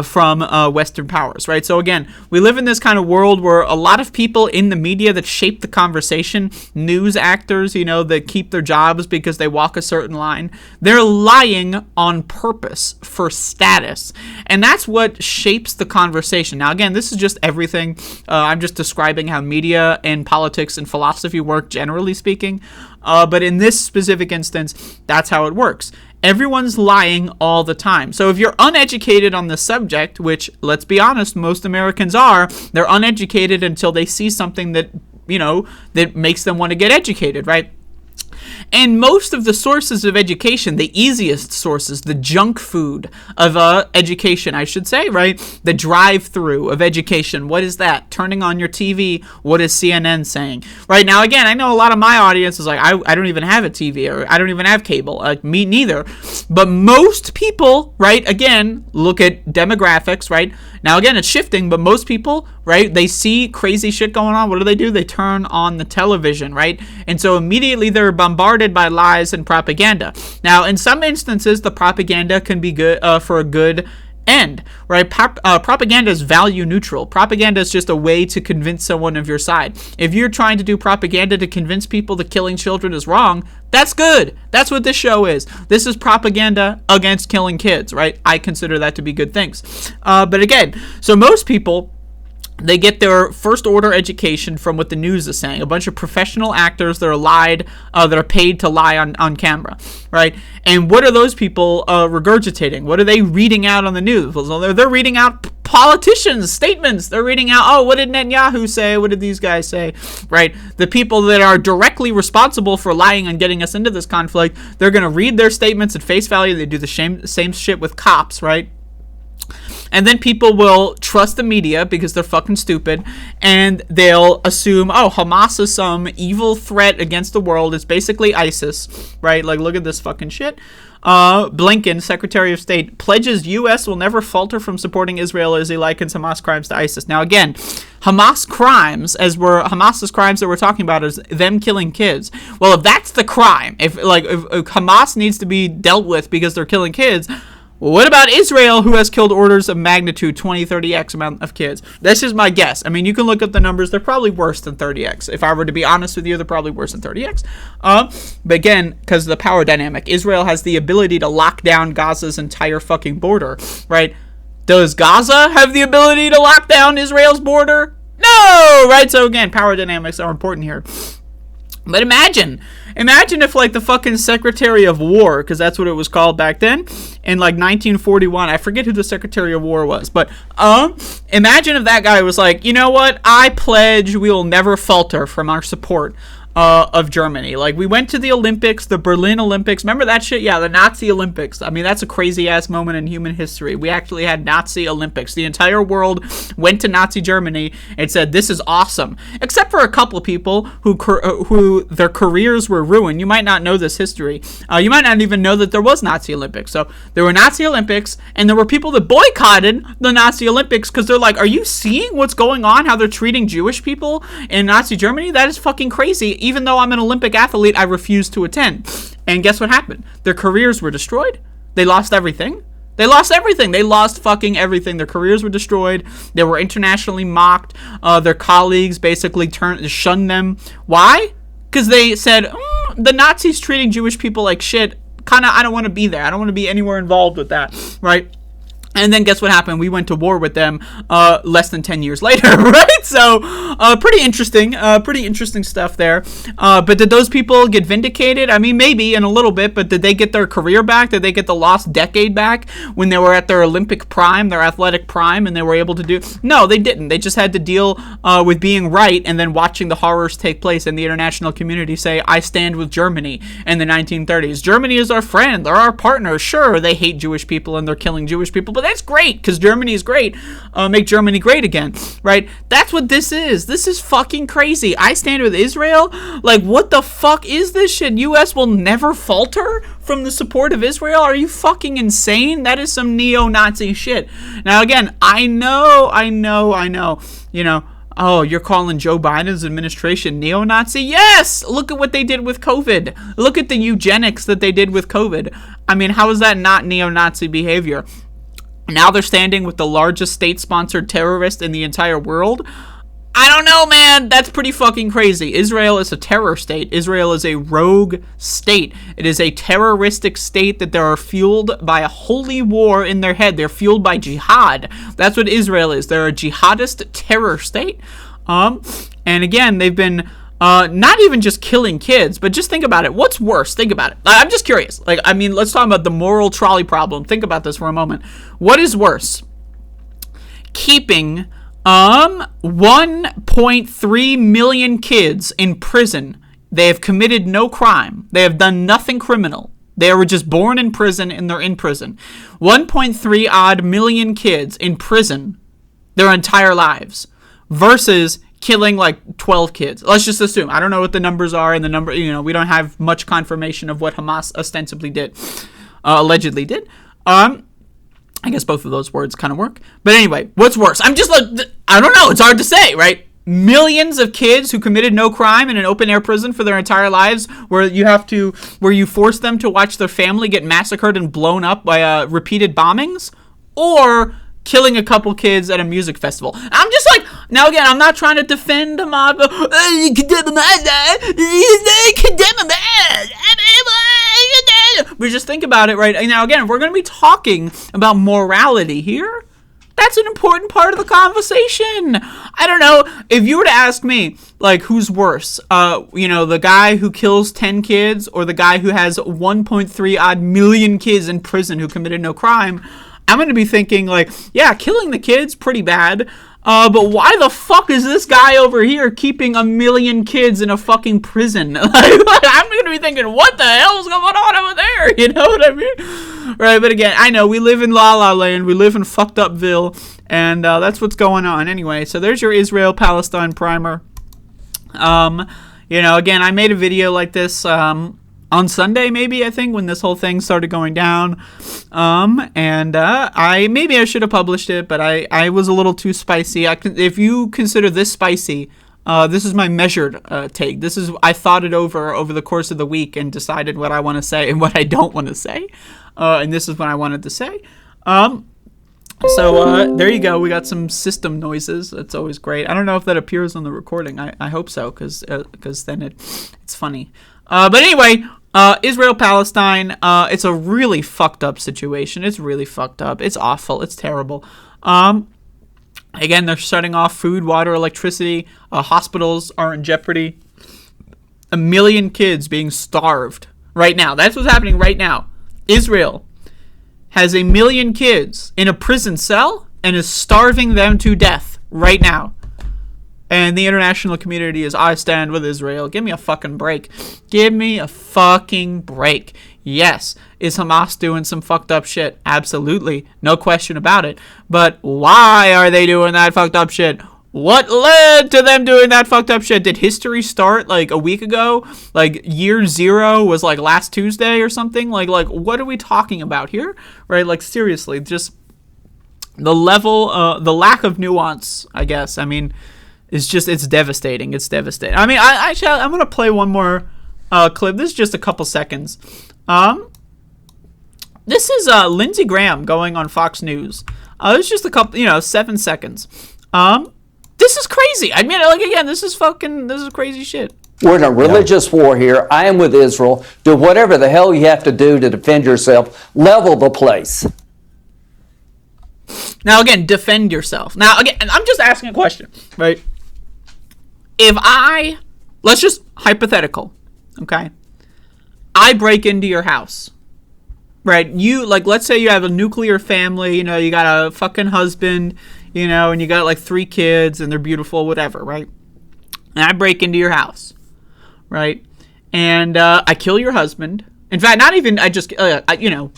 from Western powers, right? So again, we live in this kind of world where a lot of people in the media that shape the conversation, news actors, that keep their jobs because they walk a certain line, they're lying on purpose for status. And that's what shapes the conversation. Now, again, this is just everything. I'm just describing how media and politics and philosophy work, generally speaking. But in this specific instance, that's how it works. Everyone's lying all the time. So if you're uneducated on the subject, which, let's be honest, most Americans are, they're uneducated until they see something that, that makes them want to get educated, right? And most of the sources of education, the easiest sources, the junk food of education, I should say, right? The drive-through of education. What is that? Turning on your TV. What is CNN saying? Right now, again, I know a lot of my audience is like, I don't even have a TV, or I don't even have cable. Me neither. But most people, right, again, look at demographics, right? Now, again, it's shifting, but most people, right, they see crazy shit going on. What do? They turn on the television, right? And so immediately they're bombarded by lies and propaganda. Now, in some instances, the propaganda can be good for a good end, right? Propaganda is value neutral. Propaganda is just a way to convince someone of your side. If you're trying to do propaganda to convince people that killing children is wrong, that's good. That's what this show is. This is propaganda against killing kids, right? I consider that to be good things. But again, so most people They get their first order education from what the news is saying. A bunch of professional actors that are paid to lie on camera, right? And what are those people regurgitating? What are they reading out on the news? Well, they're reading out politicians' statements. They're reading out, oh, what did Netanyahu say? What did these guys say? Right? The people that are directly responsible for lying and getting us into this conflict, they're going to read their statements at face value. They do the same shit with cops, right? And then people will trust the media because they're fucking stupid, and they'll assume, oh, Hamas is some evil threat against the world. It's basically ISIS, right? Like, look at this fucking shit. Blinken, Secretary of State, pledges U.S. will never falter from supporting Israel as he likens Hamas crimes to ISIS. Now, again, Hamas's crimes that we're talking about is them killing kids. Well, if that's the crime, if Hamas needs to be dealt with because they're killing kids, well, what about Israel, who has killed orders of magnitude 20, 30x amount of kids? That's just my guess. I mean, you can look up the numbers. They're probably worse than 30x. If I were to be honest with you, they're probably worse than 30x. But again, because of the power dynamic, Israel has the ability to lock down Gaza's entire fucking border, right? Does Gaza have the ability to lock down Israel's border? No, right? So again, power dynamics are important here. But imagine if like the fucking Secretary of War, because that's what it was called back then, in like 1941, I forget who the Secretary of War was, but imagine if that guy was like, you know what, I pledge we will never falter from our support of Germany. Like, we went to the Olympics, the Berlin Olympics. Remember that shit? Yeah, the Nazi Olympics. I mean, that's a crazy-ass moment in human history. We actually had Nazi Olympics. The entire world went to Nazi Germany and said, this is awesome. Except for a couple of people who their careers were ruined. You might not know this history. You might not even know that there was Nazi Olympics. So, there were Nazi Olympics, and there were people that boycotted the Nazi Olympics because they're like, are you seeing what's going on? How they're treating Jewish people in Nazi Germany? That is fucking crazy. Even though I'm an Olympic athlete, I refuse to attend. And guess what happened? Their careers were destroyed. They lost everything. They lost everything. They lost fucking everything. Their careers were destroyed. They were internationally mocked. Their colleagues basically shunned them. Why? Because they said, the Nazis treating Jewish people like shit. I don't want to be there. I don't want to be anywhere involved with that. Right? And then guess what happened? We went to war with them less than 10 years later, right? So, pretty interesting stuff there. But did those people get vindicated? I mean, maybe in a little bit, but did they get their career back? Did they get the lost decade back when they were at their Olympic prime, their athletic prime, and they were able to do? No, they didn't. They just had to deal with being right and then watching the horrors take place and the international community say, I stand with Germany in the 1930s. Germany is our friend. They're our partner. Sure, they hate Jewish people and they're killing Jewish people, but that's great because Germany is great. Make Germany great again, right? That's what this is. This is fucking crazy. I stand with Israel. Like, what the fuck is this shit? U.S. will never falter from the support of Israel? Are you fucking insane? That is some neo-Nazi shit. Now, again, I know. You know, oh, you're calling Joe Biden's administration neo-Nazi? Yes! Look at what they did with COVID. Look at the eugenics that they did with COVID. I mean, how is that not neo-Nazi behavior? Now they're standing with the largest state-sponsored terrorist in the entire world. I don't know, man. That's pretty fucking crazy. Israel is a terror state. Israel is a rogue state. It is a terroristic state that they are fueled by a holy war in their head. They're fueled by jihad. That's what Israel is. They're a jihadist terror state. And again, they've been not even just killing kids, but just think about it. What's worse? Think about it. I'm just curious. Like, I mean, let's talk about the moral trolley problem. Think about this for a moment. What is worse? Keeping 1.3 million kids in prison. They have committed no crime. They have done nothing criminal. They were just born in prison and they're in prison. 1.3 odd million kids in prison their entire lives versus killing like 12 kids. Let's just assume. I don't know what the numbers are, and the number, you know, we don't have much confirmation of what Hamas ostensibly did, allegedly did. I guess both of those words kind of work. But anyway, what's worse? I'm just like, I don't know. It's hard to say, right? Millions of kids who committed no crime in an open air prison for their entire lives, where you force them to watch their family get massacred and blown up by repeated bombings, or killing a couple kids at a music festival. I'm just like, now again, I'm not trying to defend Hamas. But just think about it, right? Now again, if we're going to be talking about morality here, That's an important part of the conversation. I don't know. If you were to ask me, like, who's worse? The guy who kills 10 kids or the guy who has 1.3 odd million kids in prison who committed no crime, I'm going to be thinking, like, yeah, killing the kids, pretty bad. But why the fuck is this guy over here keeping 1 million kids in a fucking prison? I'm going to be thinking, what the hell's going on over there? You know what I mean? Right, but again, I know we live in La La Land. We live in fucked upville. And that's what's going on. Anyway, so there's your Israel-Palestine primer. Again, I made a video like this on Sunday, maybe, I think, when this whole thing started going down. I should have published it, but I was a little too spicy. If you consider this spicy, this is my measured take. I thought it over the course of the week and decided what I want to say and what I don't want to say. And this is what I wanted to say. So there you go. We got some system noises. That's always great. I don't know if that appears on the recording. I hope so, because then it's funny. But anyway, Israel-Palestine, it's a really fucked up situation. It's really fucked up. It's awful. It's terrible. Again, they're shutting off food, water, electricity. Hospitals are in jeopardy. 1 million kids being starved right now. That's what's happening right now. Israel has 1 million kids in a prison cell and is starving them to death right now. And the international community is, I stand with Israel. Give me a fucking break. Give me a fucking break. Yes, is Hamas doing some fucked up shit? Absolutely. No question about it. But why are they doing that fucked up shit? What led to them doing that fucked up shit? Did history start like a week ago? Like year 0 was like last Tuesday or something? Like what are we talking about here? Right? Like seriously, just the level, the lack of nuance, I guess. I mean, it's devastating. It's devastating. I mean, I'm going to play one more clip. This is just a couple seconds. This is Lindsey Graham going on Fox News. It's just a couple, 7 seconds. This is crazy. I mean, like, again, this is crazy shit. We're in a religious war here. I am with Israel. Do whatever the hell you have to do to defend yourself. Level the place. Now, again, defend yourself. Now, again, I'm just asking a question, right? Let's just hypothetical, okay? I break into your house, right? Let's say you have a nuclear family, you got a fucking husband, and you got like 3 kids and they're beautiful, whatever, right? And I break into your house, right? And I kill your husband. In fact, not even, I just,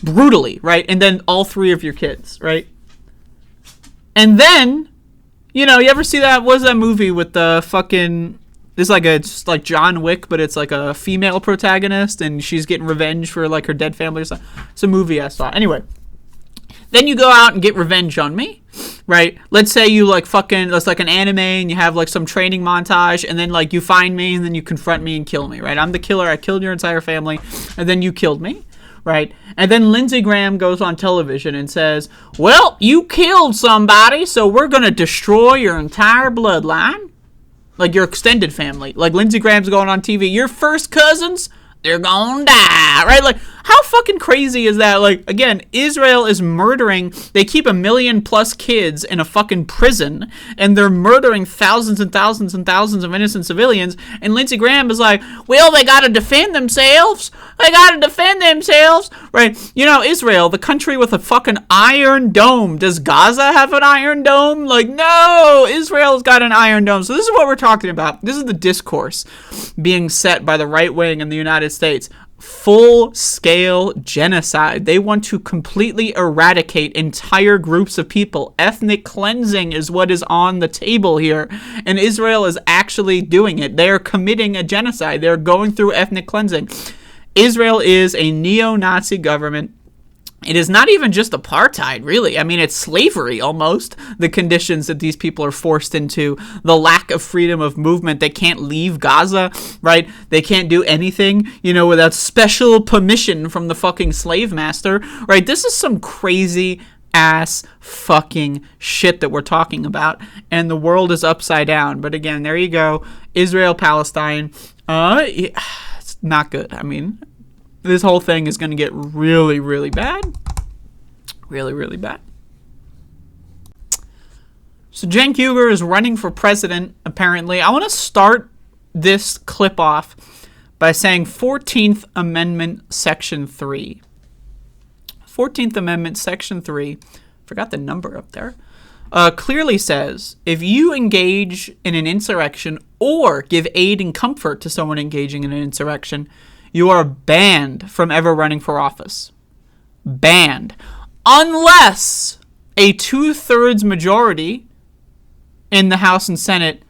brutally, right? And then all 3 of your kids, right? And then, you ever see that, what is that movie with the fucking, it's like John Wick, but it's like a female protagonist and she's getting revenge for like her dead family or something. It's a movie I saw. Anyway, then you go out and get revenge on me, right? Let's say you that's like an anime and you have like some training montage and then like you find me and then you confront me and kill me, right? I'm the killer. I killed your entire family and then you killed me. Right? And then Lindsey Graham goes on television and says, well, you killed somebody, so we're going to destroy your entire bloodline. Like your extended family. Like Lindsey Graham's going on TV. Your first cousins, they're going to die. Right? Like, how fucking crazy is that? Like, again, Israel is murdering. They keep 1 million plus kids in a fucking prison, and they're murdering thousands and thousands and thousands of innocent civilians. And Lindsey Graham is like, well, they got to defend themselves. They got to defend themselves. Right? Israel, the country with a fucking iron dome. Does Gaza have an iron dome? Like, no, Israel's got an iron dome. So this is what we're talking about. This is the discourse being set by the right wing in the United States. Full-scale genocide. They want to completely eradicate entire groups of people. Ethnic cleansing is what is on the table here, and Israel is actually doing it. They are committing a genocide. They're going through ethnic cleansing. Israel is a neo-Nazi government. It is not even just apartheid, really. I mean, it's slavery, almost. The conditions that these people are forced into. The lack of freedom of movement. They can't leave Gaza, right? They can't do anything, without special permission from the fucking slave master, right? This is some crazy ass fucking shit that we're talking about. And the world is upside down. But again, there you go. Israel, Palestine. It's not good. I mean, this whole thing is going to get really, really bad. Really, really bad. So Cenk Uygur is running for president, apparently. I want to start this clip off by saying 14th Amendment, Section 3. 14th Amendment, Section 3, forgot the number up there, clearly says, if you engage in an insurrection or give aid and comfort to someone engaging in an insurrection, you are banned from ever running for office. Banned. Unless a 2/3 majority in the House and Senate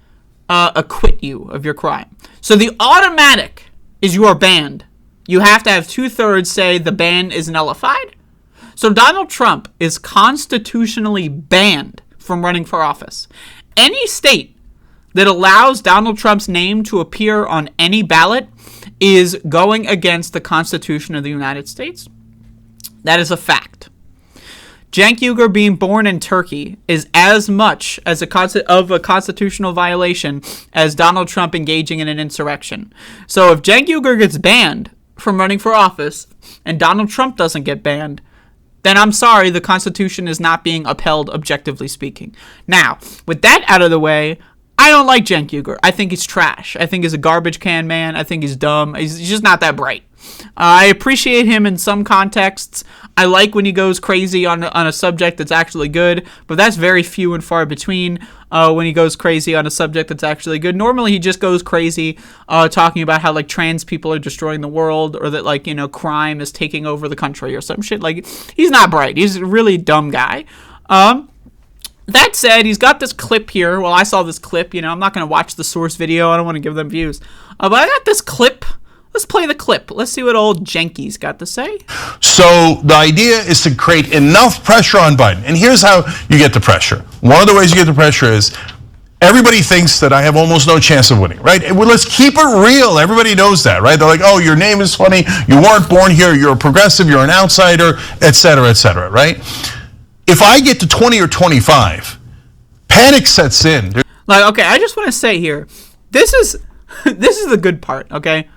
acquit you of your crime. So the automatic is you are banned. You have to have 2/3 say the ban is nullified. So Donald Trump is constitutionally banned from running for office. Any state that allows Donald Trump's name to appear on any ballot is going against the Constitution of the United States. That is a fact. Cenk Uygur being born in Turkey is as much as a constitutional violation as Donald Trump engaging in an insurrection. So if Cenk Uygur gets banned from running for office and Donald Trump doesn't get banned, then I'm sorry, the Constitution is not being upheld, objectively speaking. Now, with that out of the way, I don't like Cenk Uygur. I think he's trash. I think he's a garbage can man. I think he's dumb. He's just not that bright. I appreciate him in some contexts. I like when he goes crazy on a subject that's actually good, but that's very few and far between when he goes crazy on a subject that's actually good. Normally, he just goes crazy talking about how, like, trans people are destroying the world or that, like, crime is taking over the country or some shit. Like, he's not bright. He's a really dumb guy. That said, he's got this clip here. Well, I saw this clip. I'm not going to watch the source video. I don't want to give them views. But I got this clip. Let's play the clip. Let's see what old Jenky's got to say. So the idea is to create enough pressure on Biden. And here's how you get the pressure. One of the ways you get the pressure is everybody thinks that I have almost no chance of winning, right? Well, let's keep it real. Everybody knows that, right? They're like, oh, your name is funny. You weren't born here. You're a progressive. You're an outsider, et cetera, right? If I get to 20 or 25, panic sets in. Like, okay, I just want to say here, this is the good part, okay?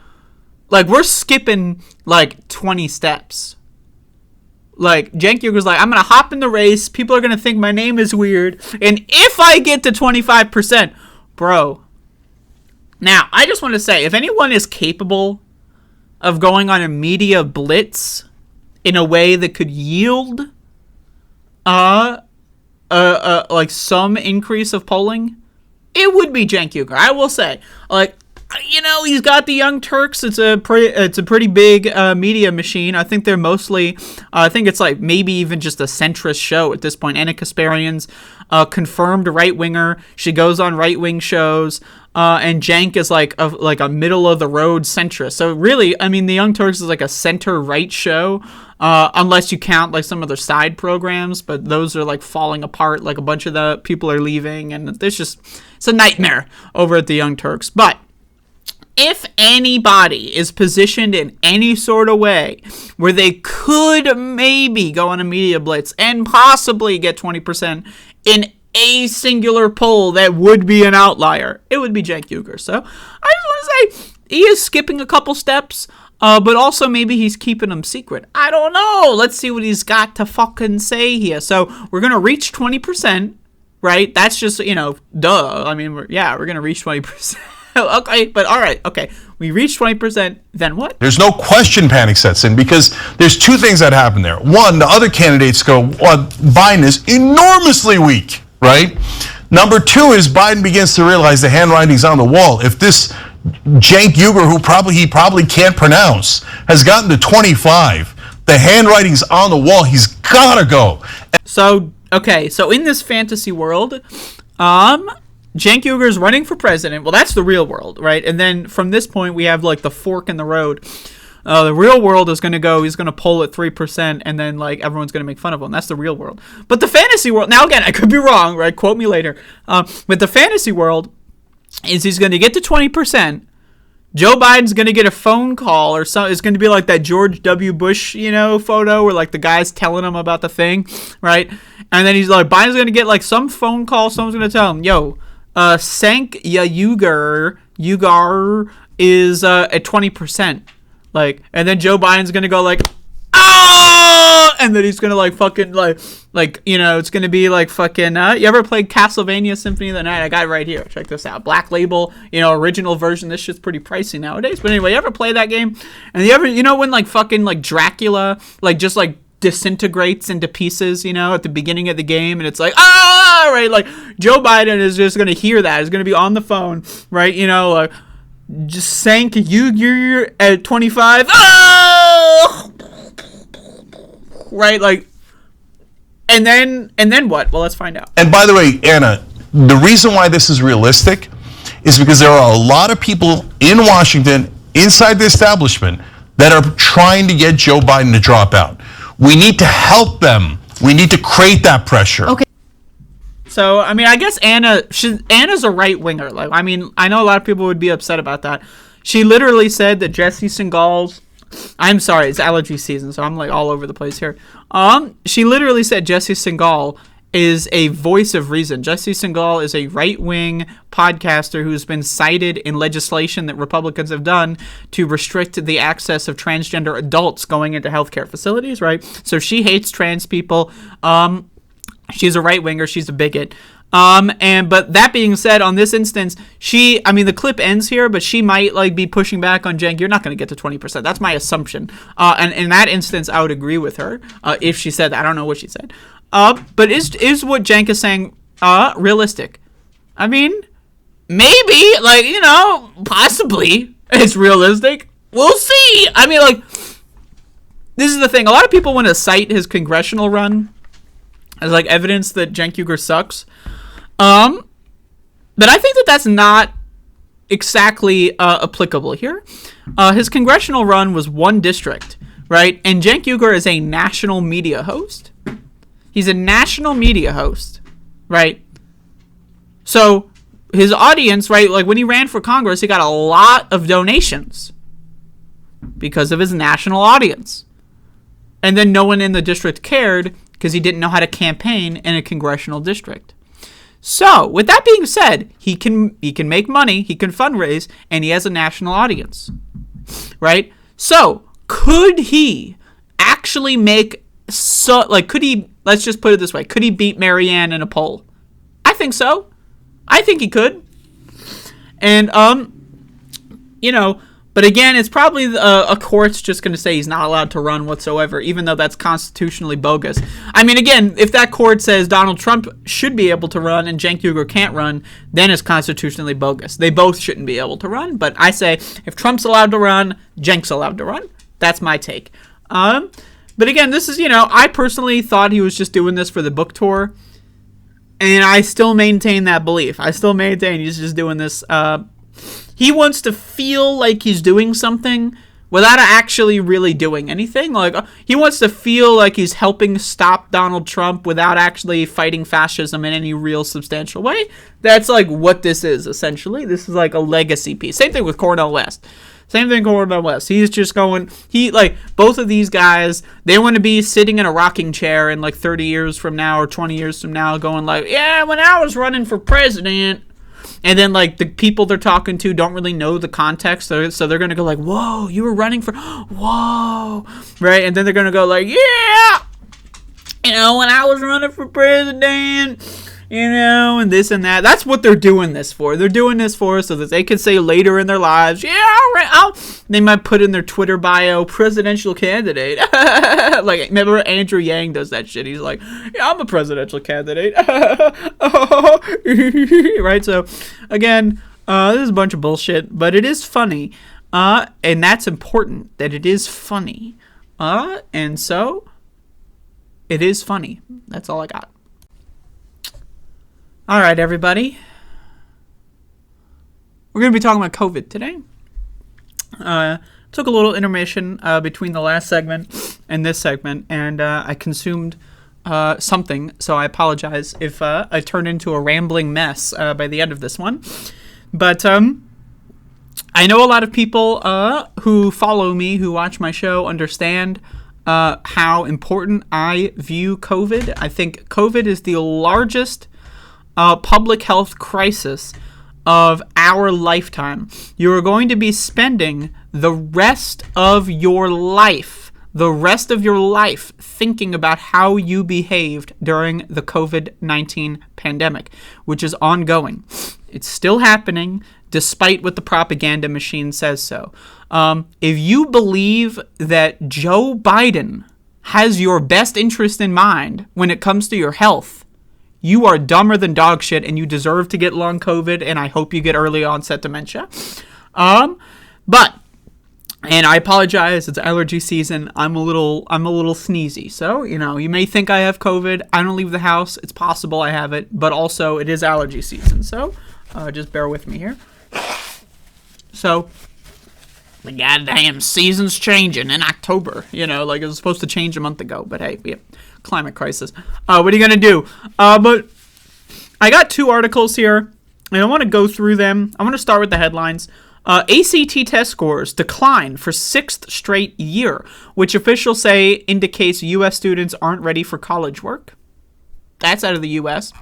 Like, we're skipping, like, 20 steps. Like, Cenk Uygur's like, I'm going to hop in the race. People are going to think my name is weird. And if I get to 25%, bro. Now, I just want to say, if anyone is capable of going on a media blitz in a way that could yield like some increase of polling, it would be Cenk Uygur. I will say, like, he's got the Young Turks. It's a pretty big media machine. I think they're mostly, I think it's like maybe even just a centrist show at this point. Anna Kasparian's confirmed right winger. She goes on right wing shows, and Cenk is like a middle of the road centrist. So really, I mean, the Young Turks is like a center right show, unless you count like some of their side programs. But those are like falling apart. Like a bunch of the people are leaving, and it's a nightmare over at the Young Turks. But if anybody is positioned in any sort of way where they could maybe go on a media blitz and possibly get 20% in a singular poll that would be an outlier, it would be Cenk Uygur. So I just want to say he is skipping a couple steps, but also maybe he's keeping them secret. I don't know. Let's see what he's got to fucking say here. So we're going to reach 20%, right? That's just, duh. I mean, we're going to reach 20%. Okay, but all right, okay. We reached 20%, then what? There's no question panic sets in because there's two things that happen there. One, the other candidates go, well, Biden is enormously weak, right? Number two is Biden begins to realize the handwriting's on the wall. If this Cenk Uygur, who he probably can't pronounce, has gotten to 25, the handwriting's on the wall. He's got to go. So in this fantasy world, Cenk Uygur is running for president. Well, that's the real world, right? And then from this point, we have like the fork in the road. The real world is going to go, he's going to poll at 3%, and then like everyone's going to make fun of him. That's the real world. But the fantasy world, now again, I could be wrong, right? Quote me later. But the fantasy world is he's going to get to 20%. Joe Biden's going to get a phone call or something. It's going to be like that George W. Bush, photo where like the guy's telling him about the thing, right? And then he's like, Biden's going to get like some phone call. Someone's going to tell him, yo, Cenk Uygur is at 20%. Like, and then Joe Biden's gonna go like, oh, and then he's gonna like fucking like you know, it's gonna be like fucking. You ever played Castlevania Symphony of the Night? I got it right here. Check this out. Black Label, you know, original version. This shit's pretty pricey nowadays. But anyway, you ever play that game? And you know when like fucking like Dracula like just like disintegrates into pieces, you know, at the beginning of the game, and it's like, right, like Joe Biden is just gonna hear that, is gonna be on the phone, right, you know, like just Cenk Uygur at 25, right, like, and then what? Well, let's find out. And by the way, Anna, the reason why this is realistic is because there are a lot of people in Washington, inside the establishment, that are trying to get Joe Biden to drop out. We need to help them. We need to create that pressure. Okay. So, I mean, I guess Anna's a right winger. Like, I mean, I know a lot of people would be upset about that. She literally said that Jesse Singal's, I'm sorry, it's allergy season, so I'm like all over the place here. She literally said Jesse Singal is a voice of reason. Jesse Singal is a right-wing podcaster who's been cited in legislation that Republicans have done to restrict the access of transgender adults going into healthcare facilities, right? So she hates trans people. She's a right-winger. She's a bigot. But that being said, on this instance, the clip ends here, but she might like be pushing back on Cenk. You're not going to get to 20%. That's my assumption. And in that instance, I would agree with her if she said that. I don't know what she said. But is what Cenk is saying realistic? I mean, maybe, like, you know, possibly it's realistic. We'll see. I mean, like, this is the thing. A lot of people want to cite his congressional run as like evidence that Cenk Uygur sucks. But I think that that's not exactly applicable here. His congressional run was one district, right? And Cenk Uygur is a national media host. He's a national media host, right? So his audience, right, like when he ran for Congress, he got a lot of donations because of his national audience. And then no one in the district cared because he didn't know how to campaign in a congressional district. So, with that being said, he can make money, he can fundraise, and he has a national audience, right? So, could he actually let's just put it this way, could he beat Marianne in a poll? I think so. I think he could. And, you know, but again, it's probably a court's just going to say he's not allowed to run whatsoever, even though that's constitutionally bogus. I mean, again, if that court says Donald Trump should be able to run and Cenk Uygur can't run, then it's constitutionally bogus. They both shouldn't be able to run. But I say if Trump's allowed to run, Cenk's allowed to run. That's my take. But again, this is, you know, I personally thought he was just doing this for the book tour. And I still maintain that belief. I still maintain he's just doing this. He wants to feel like he's doing something without actually really doing anything. Like, he wants to feel like he's helping stop Donald Trump without actually fighting fascism in any real substantial way. That's like what this is, essentially. This is like a legacy piece. Same thing with Cornel West. He's just going, both of these guys, they want to be sitting in a rocking chair in like 30 years from now or 20 years from now going like, yeah, when I was running for president. And then, like, the people they're talking to don't really know the context, so they're going to go like, whoa, you were running for, whoa, right? And then they're going to go like, yeah, you know, when I was running for president, you know, and this and that. That's what they're doing this for. They're doing this for so that they can say later in their lives, yeah, all right, they might put in their Twitter bio, presidential candidate. Like, remember Andrew Yang does that shit. He's like, yeah, I'm a presidential candidate. Right? So, again, this is a bunch of bullshit, but it is funny. And that's important, that it is funny. And so, it is funny. That's all I got. All right, everybody. We're going to be talking about COVID today. Took a little intermission between the last segment and this segment, and I consumed something, so I apologize if I turned into a rambling mess by the end of this one. But I know a lot of people who follow me, who watch my show, understand how important I view COVID. I think COVID is the largest public health crisis of our lifetime. You are going to be spending the rest of your life the rest of your life thinking about how you behaved during the COVID-19 pandemic, which is ongoing. It's still happening, despite what the propaganda machine says so. If you believe that Joe Biden has your best interest in mind when it comes to your health, you are dumber than dog shit, and you deserve to get long COVID, and I hope you get early onset dementia. And I apologize, it's allergy season. I'm a little sneezy. So, you may think I have COVID. I don't leave the house. It's possible I have it, but also it is allergy season. So, just bear with me here. So, the goddamn season's changing in October. It was supposed to change a month ago, but hey, yeah, climate crisis. What are you going to do? But I got 2 articles here, and I want to go through them. I want to start with the headlines. ACT test scores decline for 6th straight year, which officials say indicates U.S. students aren't ready for college work. That's out of the U.S.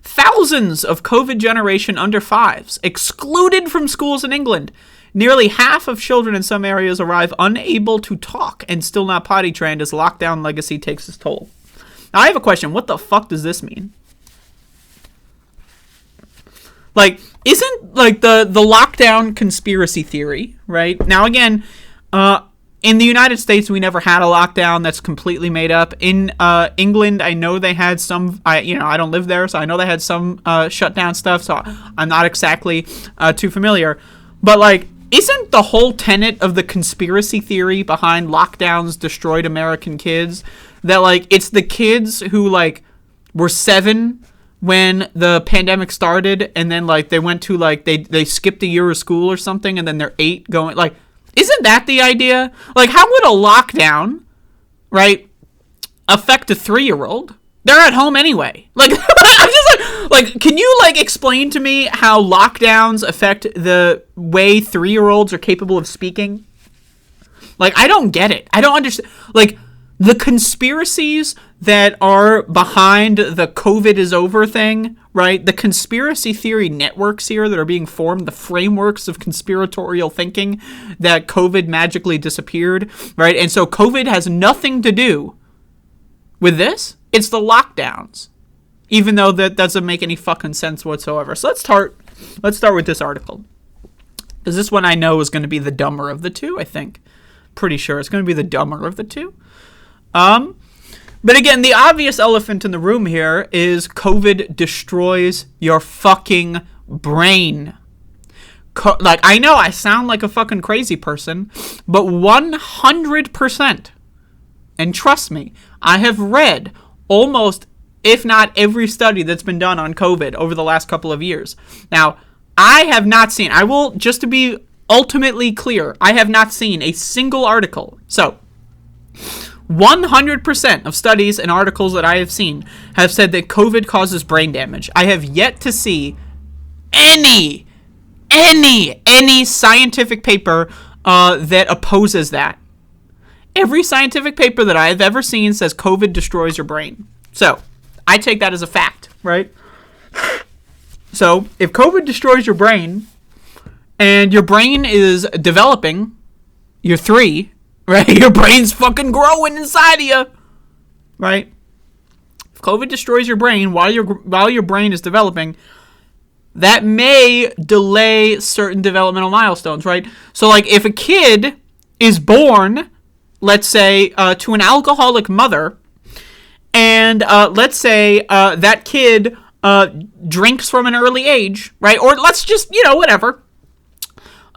Thousands of COVID generation under 5s excluded from schools in England. Nearly half of children in some areas arrive unable to talk and still not potty trained as lockdown legacy takes its toll. Now, I have a question. What the fuck does this mean? Isn't the lockdown conspiracy theory, right? Now, again, in the United States, we never had a lockdown that's completely made up. In England, I know they had some, I don't live there, so I know they had some shutdown stuff, so I'm not exactly too familiar. But, isn't the whole tenet of the conspiracy theory behind lockdowns destroyed American kids that, it's the kids who, were 7 when the pandemic started, and then they went to they skipped a year of school or something, and then they're 8 going isn't that the idea? How would a lockdown, right, affect a 3-year-old? They're at home anyway. I'm just can you explain to me how lockdowns affect the way 3-year-olds are capable of speaking? I don't get it. I don't understand. The conspiracies that are behind the COVID is over thing, right? The conspiracy theory networks here that are being formed, the frameworks of conspiratorial thinking that COVID magically disappeared, right? And so COVID has nothing to do with this. It's the lockdowns, even though that doesn't make any fucking sense whatsoever. So let's start with this article, because this one I know is going to be the dumber of the two, I think. Pretty sure it's going to be the dumber of the two. But again, the obvious elephant in the room here is COVID destroys your fucking brain. I know I sound like a fucking crazy person, but 100%, and trust me, I have read almost, if not every study that's been done on COVID over the last couple of years. Now, I have not seen, just to be ultimately clear, I have not seen a single article. So, 100% of studies and articles that I have seen have said that COVID causes brain damage. I have yet to see any scientific paper that opposes that. Every scientific paper that I have ever seen says COVID destroys your brain. So, I take that as a fact, right? So, if COVID destroys your brain, and your brain is developing, you're 3, right? Your brain's fucking growing inside of you, right? If COVID destroys your brain while your brain is developing, that may delay certain developmental milestones, right? So, if a kid is born, let's say, to an alcoholic mother, and let's say that kid drinks from an early age, right? Or let's just, whatever.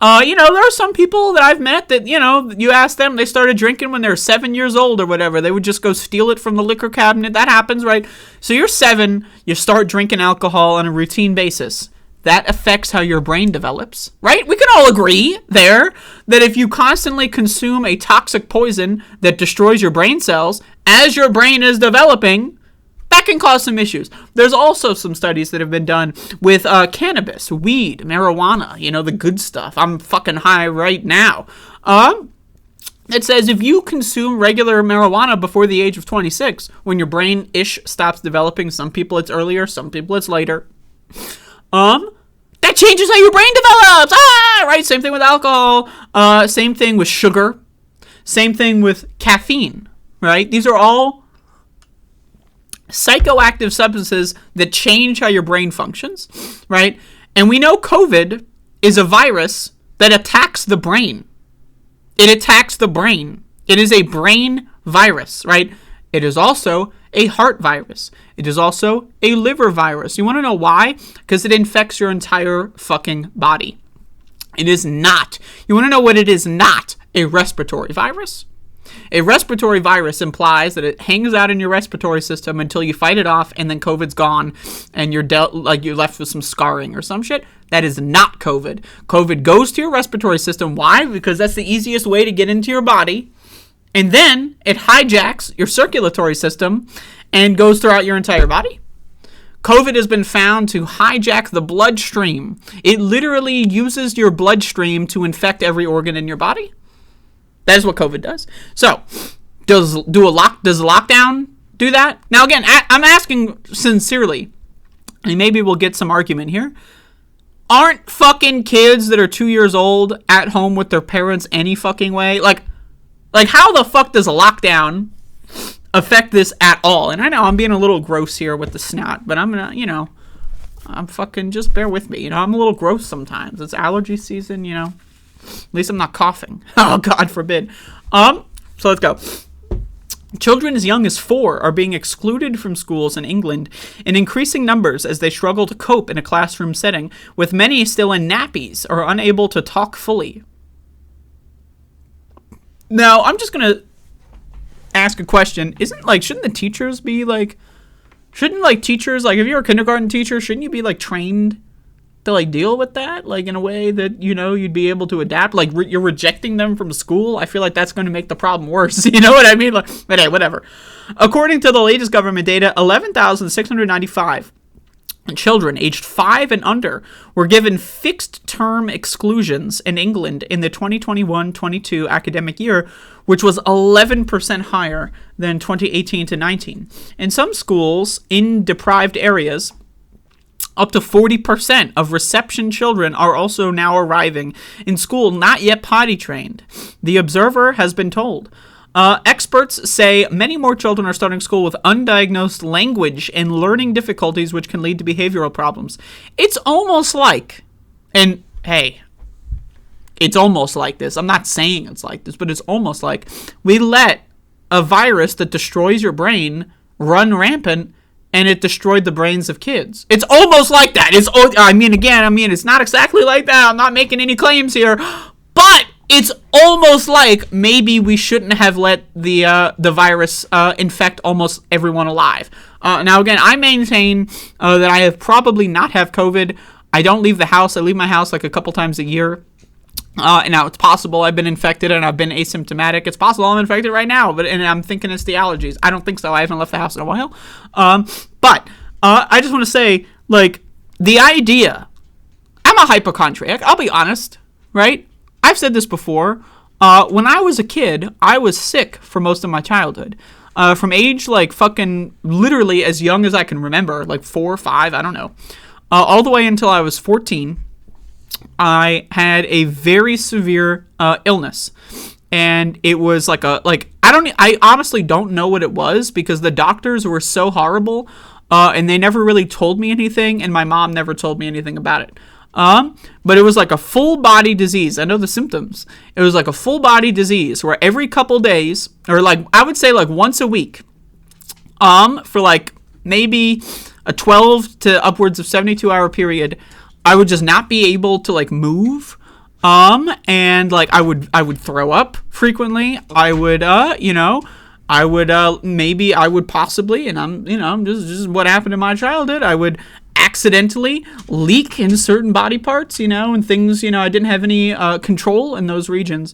There are some people that I've met that, you ask them, they started drinking when they were 7 years old or whatever. They would just go steal it from the liquor cabinet. That happens, right? So you're 7, you start drinking alcohol on a routine basis. That affects how your brain develops, right? We can all agree there that if you constantly consume a toxic poison that destroys your brain cells as your brain is developing, that can cause some issues. There's also some studies that have been done with cannabis, weed, marijuana, the good stuff. I'm fucking high right now. It says if you consume regular marijuana before the age of 26, when your brain-ish stops developing, some people it's earlier, some people it's later, that changes how your brain develops. Right? Same thing with alcohol. Same thing with sugar. Same thing with caffeine, right? These are all psychoactive substances that change how your brain functions, right? And we know COVID is a virus that attacks the brain. It attacks the brain. It is a brain virus, right? It is also a heart virus. It is also a liver virus. You want to know why? Because it infects your entire fucking body. It is not. You want to know what it is not? A respiratory virus. A respiratory virus implies that it hangs out in your respiratory system until you fight it off, and then COVID's gone, and you're left with some scarring or some shit. That is not COVID. COVID goes to your respiratory system. Why? Because that's the easiest way to get into your body, and then it hijacks your circulatory system and goes throughout your entire body. COVID has been found to hijack the bloodstream. It literally uses your bloodstream to infect every organ in your body. That is what COVID does. So, does a lockdown do that? Now, again, I'm asking sincerely, and maybe we'll get some argument here. Aren't fucking kids that are 2 years old at home with their parents any fucking way? Like how the fuck does a lockdown affect this at all? And I know I'm being a little gross here with the snot, but I'm gonna, I'm fucking, just bear with me. I'm a little gross sometimes. It's allergy season, At least I'm not coughing. Oh, God forbid. So let's go. Children as young as 4 are being excluded from schools in England in increasing numbers as they struggle to cope in a classroom setting, with many still in nappies or unable to talk fully. Now, I'm just going to ask a question. Shouldn't the teachers be teachers, if you're a kindergarten teacher, shouldn't you be trained to deal with that in a way that you'd be able to adapt? You're rejecting them from school. I feel like that's going to make the problem worse. You know what I mean? But hey, whatever. According to the latest government data, 11,695 children aged 5 and under were given fixed term exclusions in England in the 2021-22 academic year, which was 11% higher than 2018 to 19. In some schools in deprived areas, up to 40% of reception children are also now arriving in school not yet potty trained, the Observer has been told. Experts say many more children are starting school with undiagnosed language and learning difficulties, which can lead to behavioral problems. It's almost like, and hey, it's almost like this. I'm not saying it's like this, but it's almost like we let a virus that destroys your brain run rampant, and it destroyed the brains of kids. It's almost like that. It's not exactly like that. I'm not making any claims here, but it's almost like maybe we shouldn't have let the virus infect almost everyone alive. Now, again, I maintain that I have probably not have COVID. I don't leave the house. I leave my house a couple times a year. And now it's possible I've been infected and I've been asymptomatic. It's possible I'm infected right now, and I'm thinking it's the allergies. I don't think so. I haven't left the house in a while. But I just want to say, the idea, I'm a hypochondriac. I'll be honest, right? I've said this before. When I was a kid, I was sick for most of my childhood. From age, fucking literally as young as I can remember, 4 or 5, I don't know. All the way until I was 14. I had a very severe illness, and it was I honestly don't know what it was, because the doctors were so horrible, and they never really told me anything, and my mom never told me anything about it. But it was a full body disease. I know the symptoms. It was a full body disease where every couple days, or I would say once a week, for maybe a 12 to upwards of 72-hour period, I would just not be able to move, and I would throw up frequently. I would possibly, and this is what happened in my childhood. I would accidentally leak in certain body parts, and things, I didn't have any control in those regions.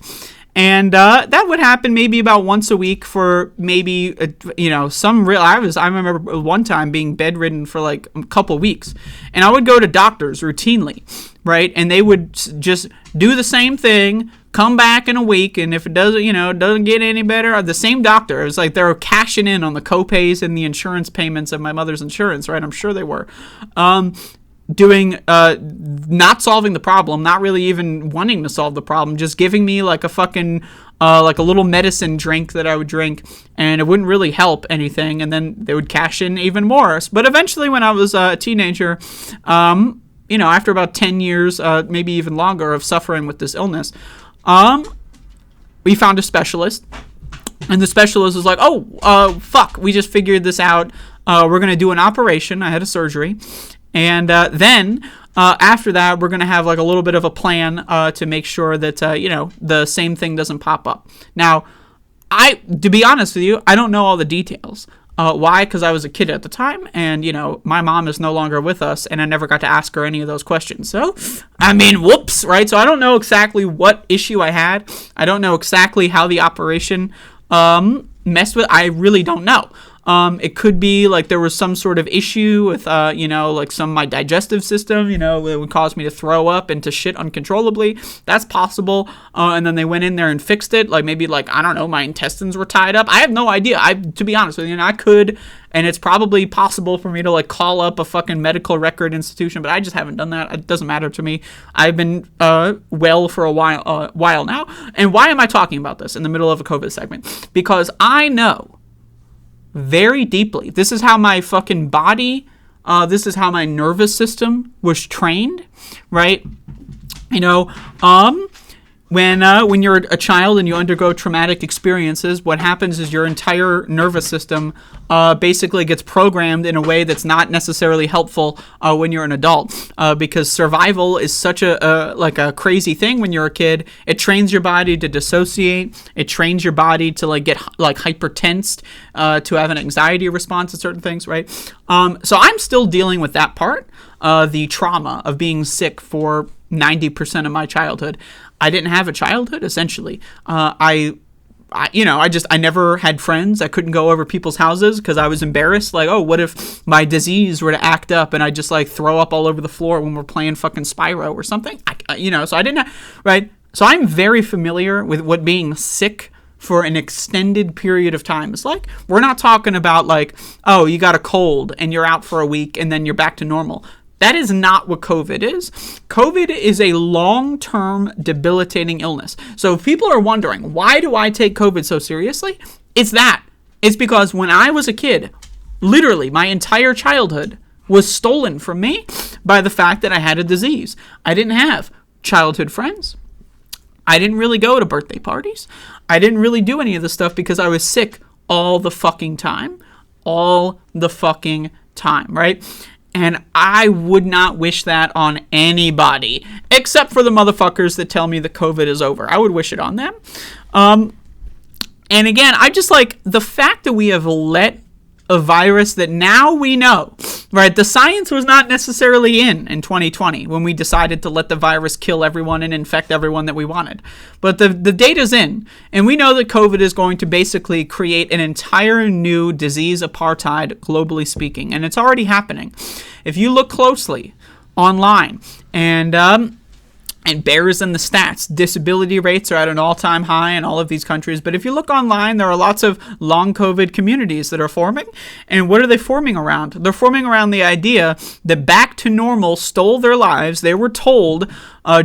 And that would happen maybe about once a week for maybe, I remember one time being bedridden for a couple weeks. And I would go to doctors routinely, right? And they would just do the same thing, come back in a week, and if it doesn't get any better, the same doctor, it was they were cashing in on the co-pays and the insurance payments of my mother's insurance, right? I'm sure they were. doing not solving the problem, not really even wanting to solve the problem, just giving me like a fucking like a little medicine drink that I would drink, and it wouldn't really help anything, and then they would cash in even more. But eventually, when I was a teenager, after about 10 years, maybe even longer, of suffering with this illness, we found a specialist, and the specialist was like, fuck, we just figured this out. We're going to do an operation. I had a surgery. And then after that, we're going to have like a little bit of a plan to make sure that, the same thing doesn't pop up. Now, to be honest with you, I don't know all the details. Why? Because I was a kid at the time, and, my mom is no longer with us, and I never got to ask her any of those questions. So, whoops, right? So I don't know exactly what issue I had. I don't know exactly how the operation messed with. I really don't know. It could be like there was some sort of issue with, like my digestive system, it would cause me to throw up and to shit uncontrollably. That's possible. And then they went in there and fixed it. Like maybe I don't know, my intestines were tied up. I have no idea. To be honest with you, I could, and it's probably possible for me to call up a fucking medical record institution, but I just haven't done that. It doesn't matter to me. I've been, well for a while now. And why am I talking about this in the middle of a COVID segment? Because I know very deeply, this is how my fucking body, this is how my nervous system was trained, right? When you're a child and you undergo traumatic experiences, what happens is your entire nervous system basically gets programmed in a way that's not necessarily helpful when you're an adult, because survival is such a crazy thing when you're a kid. It trains your body to dissociate. It trains your body to get hypertensed, to have an anxiety response to certain things, right? So I'm still dealing with that part, the trauma of being sick for 90% of my childhood. I didn't have a childhood, essentially. I never had friends. I couldn't go over people's houses because I was embarrassed. What if my disease were to act up and I just throw up all over the floor when we're playing fucking Spyro or something? So I didn't have, right? So I'm very familiar with what being sick for an extended period of time is like. We're not talking about you got a cold and you're out for a week and then you're back to normal. That is not what COVID is. COVID is a long-term debilitating illness. So if people are wondering, why do I take COVID so seriously? It's that. It's because when I was a kid, literally my entire childhood was stolen from me by the fact that I had a disease. I didn't have childhood friends. I didn't really go to birthday parties. I didn't really do any of this stuff because I was sick all the fucking time. All the fucking time, right? And I would not wish that on anybody, except for the motherfuckers that tell me that COVID is over. I would wish it on them. And again, I just the fact that we have let a virus that now we know, right? The science was not necessarily in 2020 when we decided to let the virus kill everyone and infect everyone that we wanted. But the data's in, and we know that COVID is going to basically create an entire new disease apartheid, globally speaking, and it's already happening. If you look closely online and bears in the stats, disability rates are at an all-time high in all of these countries. But if you look online, there are lots of long COVID communities that are forming. And what are they forming around? They're forming around the idea that back to normal stole their lives. They were told,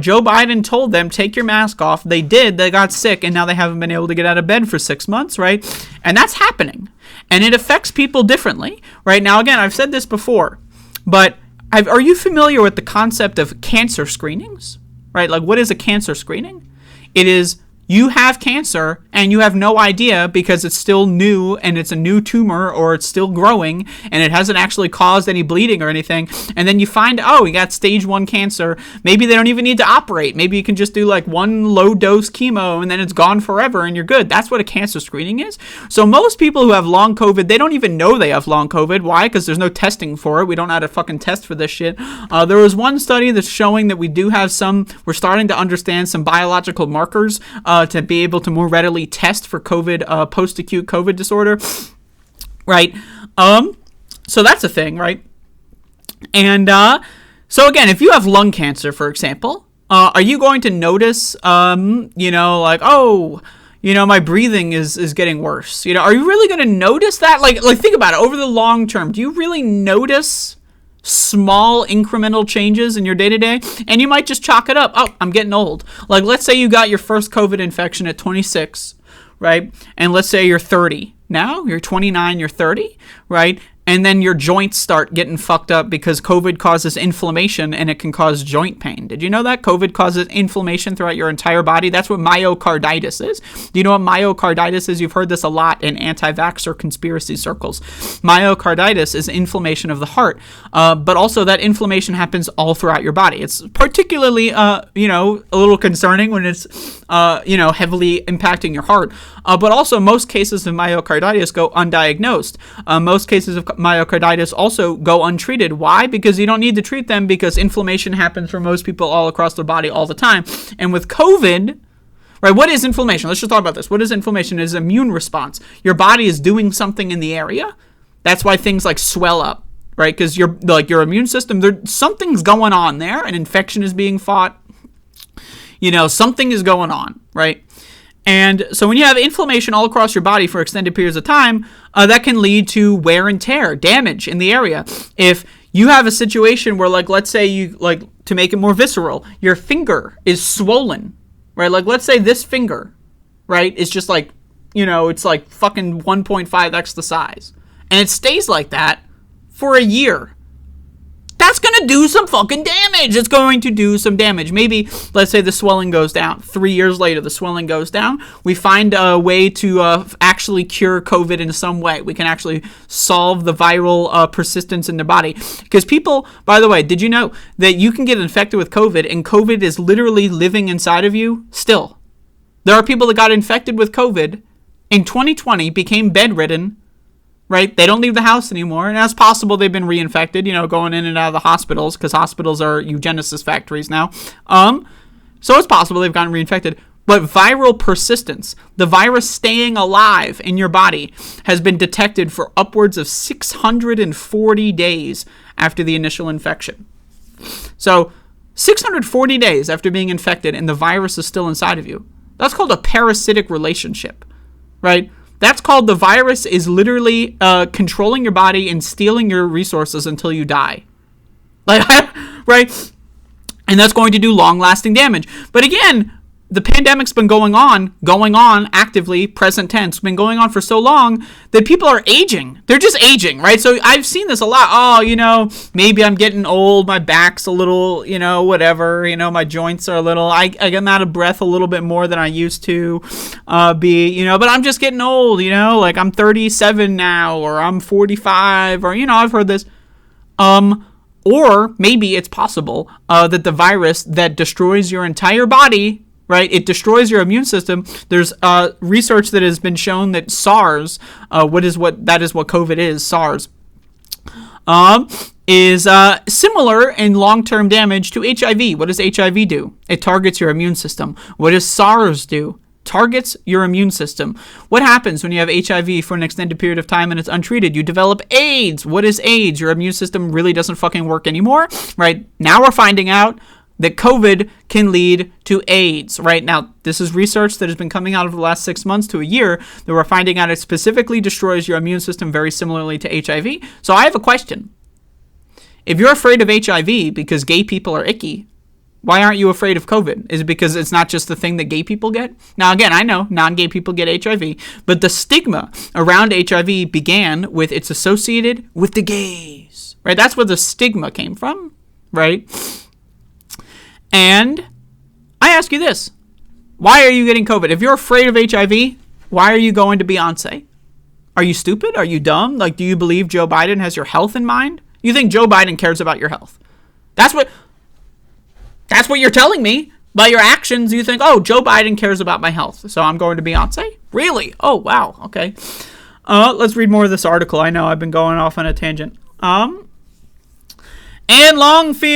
Joe Biden told them, take your mask off. They did. They got sick, and now they haven't been able to get out of bed for 6 months, right? And that's happening. And it affects people differently, right? Now, again, I've said this before, but are you familiar with the concept of cancer screenings? Right? What is a cancer screening? It is you have cancer and you have no idea because it's still new and it's a new tumor or it's still growing and it hasn't actually caused any bleeding or anything. And then you find, you got stage 1 cancer. Maybe they don't even need to operate. Maybe you can just do one low dose chemo and then it's gone forever and you're good. That's what a cancer screening is. So most people who have long COVID, they don't even know they have long COVID. Why? Because there's no testing for it. We don't know how to fucking test for this shit. There was one study that's showing that we do have we're starting to understand some biological markers to be able to more readily test for COVID, post-acute COVID disorder, right? So that's a thing, right? And so again, if you have lung cancer, for example, are you going to notice, my breathing is getting worse? Are you really going to notice that? Think about it over the long term. Do you really notice small incremental changes in your day-to-day, and you might just chalk it up. Oh, I'm getting old. Like, let's say you got your first COVID infection at 26, right? And let's say you're 30. Now you're 29, you're 30, right? And then your joints start getting fucked up because COVID causes inflammation and it can cause joint pain. Did you know that? COVID causes inflammation throughout your entire body. That's what myocarditis is. Do you know what myocarditis is? You've heard this a lot in anti-vaxxer conspiracy circles. Myocarditis is inflammation of the heart, but also that inflammation happens all throughout your body. It's particularly, a little concerning when it's, heavily impacting your heart. But also most cases of myocarditis go undiagnosed. Most cases of myocarditis also go untreated. Why? Because you don't need to treat them because inflammation happens for most people all across their body all the time. And with COVID, right, what is inflammation? Let's just talk about this. What is inflammation? It is immune response. Your body is doing something in the area. That's why things like swell up, right? Because your immune system, something's going on there. An infection is being fought. Something is going on, right? And so when you have inflammation all across your body for extended periods of time, that can lead to wear and tear, damage in the area. If you have a situation where, like, let's say you, like, to make it more visceral, your finger is swollen, right? Like, let's say this finger, right, is just like, it's like fucking 1.5x the size. And it stays like that for a year. That's going to do some fucking damage. It's going to do some damage. Maybe, let's say the swelling goes down. 3 years later, the swelling goes down. We find a way to actually cure COVID in some way. We can actually solve the viral persistence in the body. Because people, by the way, did you know that you can get infected with COVID and COVID is literally living inside of you still? There are people that got infected with COVID in 2020, became bedridden, right? They don't leave the house anymore. And as possible, they've been reinfected, going in and out of the hospitals because hospitals are eugenicist factories now. So it's possible they've gotten reinfected. But viral persistence, the virus staying alive in your body, has been detected for upwards of 640 days after the initial infection. So 640 days after being infected and the virus is still inside of you. That's called a parasitic relationship, right? That's called the virus is literally controlling your body and stealing your resources until you die. Right? And that's going to do long-lasting damage. But again, the pandemic's been going on actively, present tense, been going on for so long that people are aging. They're just aging, right? So I've seen this a lot. Oh, maybe I'm getting old. My back's a little, whatever. My joints are a little, I get out of breath a little bit more than I used to be, but I'm just getting old, like I'm 37 now, or I'm 45, or, I've heard this. Or maybe it's possible that the virus that destroys your entire body, right? It destroys your immune system. There's research that has been shown that SARS, that is what COVID is, SARS, is similar in long-term damage to HIV. What does HIV do? It targets your immune system. What does SARS do? Targets your immune system. What happens when you have HIV for an extended period of time and it's untreated? You develop AIDS. What is AIDS? Your immune system really doesn't fucking work anymore, right? Now we're finding out that COVID can lead to AIDS. Right now, this is research that has been coming out of the last 6 months to a year that we're finding out it specifically destroys your immune system very similarly to HIV. So I have a question. If you're afraid of HIV because gay people are icky, why aren't you afraid of COVID? Is it because it's not just the thing that gay people get? Now, again, I know non-gay people get HIV, but the stigma around HIV began with it's associated with the gays, right? That's where the stigma came from, right? And I ask you this. Why are you getting COVID? If you're afraid of HIV, why are you going to Beyonce? Are you stupid? Are you dumb? Like, do you believe Joe Biden has your health in mind? You think Joe Biden cares about your health? That's what you're telling me. By your actions, you think, oh, Joe Biden cares about my health, so I'm going to Beyonce? Really? Oh, wow. Okay. Let's read more of this article. I know I've been going off on a tangent. Anne Longfield,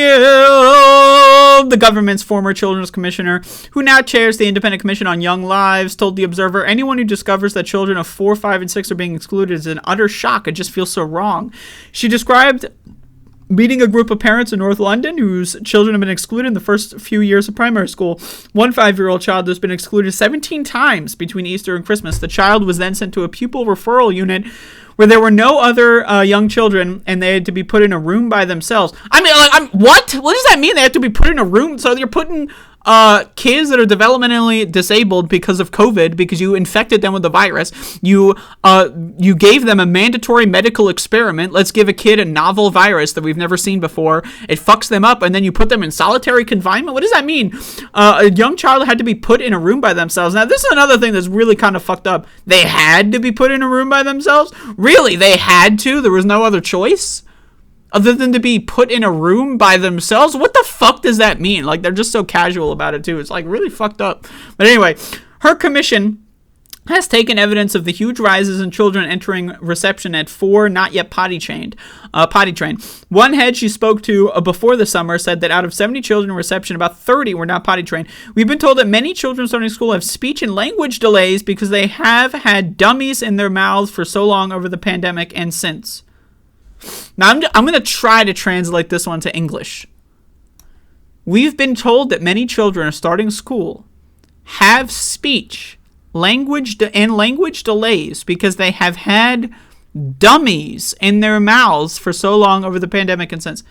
the government's former children's commissioner, who now chairs the Independent Commission on Young Lives, told The Observer, anyone who discovers that children of 4, 5, and 6 are being excluded is an utter shock. It just feels so wrong. She described Meeting a group of parents in North London whose children have been excluded in the first few years of primary school. One 5-year-old child has been excluded 17 times between Easter and Christmas. The child was then sent to a pupil referral unit where there were no other young children, and they had to be put in a room by themselves. I mean, like, what? What does that mean? They have to be put in a room? So you're putting kids that are developmentally disabled because of COVID, because you infected them with the virus. You gave them a mandatory medical experiment. Let's give a kid a novel virus that we've never seen before. It fucks them up, and then you put them in solitary confinement. What does that mean? A young child had to be put in a room by themselves. Now, this is another thing that's really kind of fucked up. They had to be put in a room by themselves? Really? They had to? There was no other choice? Other than to be put in a room by themselves? What the fuck does that mean? Like, they're just so casual about it, too. It's, like, really fucked up. But anyway, her commission has taken evidence of the huge rises in children entering reception at 4 not yet potty trained. One head she spoke to before the summer said that out of 70 children in reception, about 30 were not potty trained. We've been told that many children starting school have speech and language delays because they have had dummies in their mouths for so long over the pandemic and since. Now, I'm going to try to translate this one to English. We've been told that many children are starting school have speech, language delays because they have had dummies in their mouths for so long over the pandemic and since.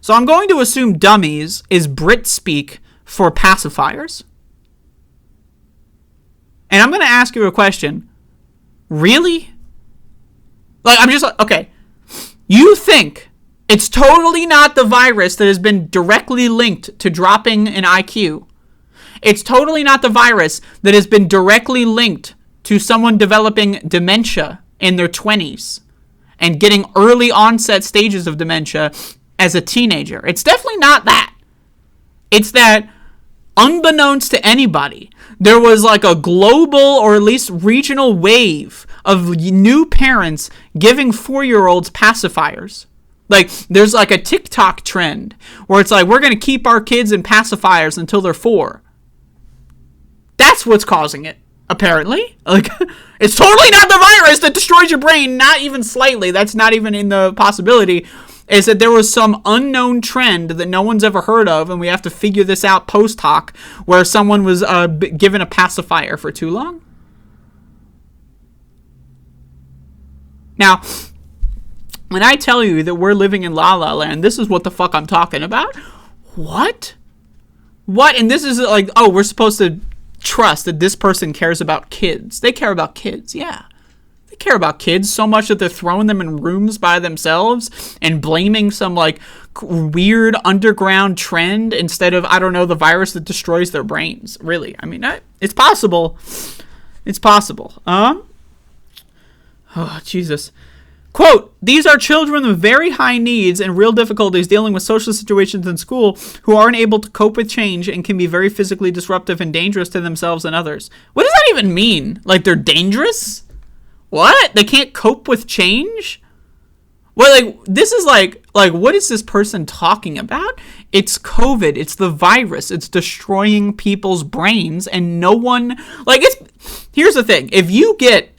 So I'm going to assume dummies is Brit speak for pacifiers. And I'm going to ask you a question. Really? Like, I'm just like, okay. You think it's totally not the virus that has been directly linked to dropping an IQ. It's totally not the virus that has been directly linked to someone developing dementia in their 20s and getting early onset stages of dementia as a teenager. It's definitely not that. It's that, unbeknownst to anybody, there was like a global or at least regional wave of new parents giving 4-year-olds pacifiers. Like, there's like a TikTok trend where it's like, we're going to keep our kids in pacifiers until they're 4. That's what's causing it, apparently. Like, it's totally not the virus that destroys your brain, not even slightly. That's not even in the possibility. Is that there was some unknown trend that no one's ever heard of, and we have to figure this out post hoc, where someone was given a pacifier for too long? Now, when I tell you that we're living in La La Land, this is what the fuck I'm talking about. What? What? And this is like, oh, we're supposed to trust that this person cares about kids. They care about kids, yeah. They care about kids so much that they're throwing them in rooms by themselves and blaming some, like, weird underground trend instead of, I don't know, the virus that destroys their brains. Really. I mean, it's possible. It's possible. Oh, Jesus. Quote, these are children with very high needs and real difficulties dealing with social situations in school who aren't able to cope with change and can be very physically disruptive and dangerous to themselves and others. What does that even mean? Like, they're dangerous? What? They can't cope with change? Well, like, this is like, what is this person talking about? It's COVID. It's the virus. It's destroying people's brains, and no one, like, here's the thing. If you get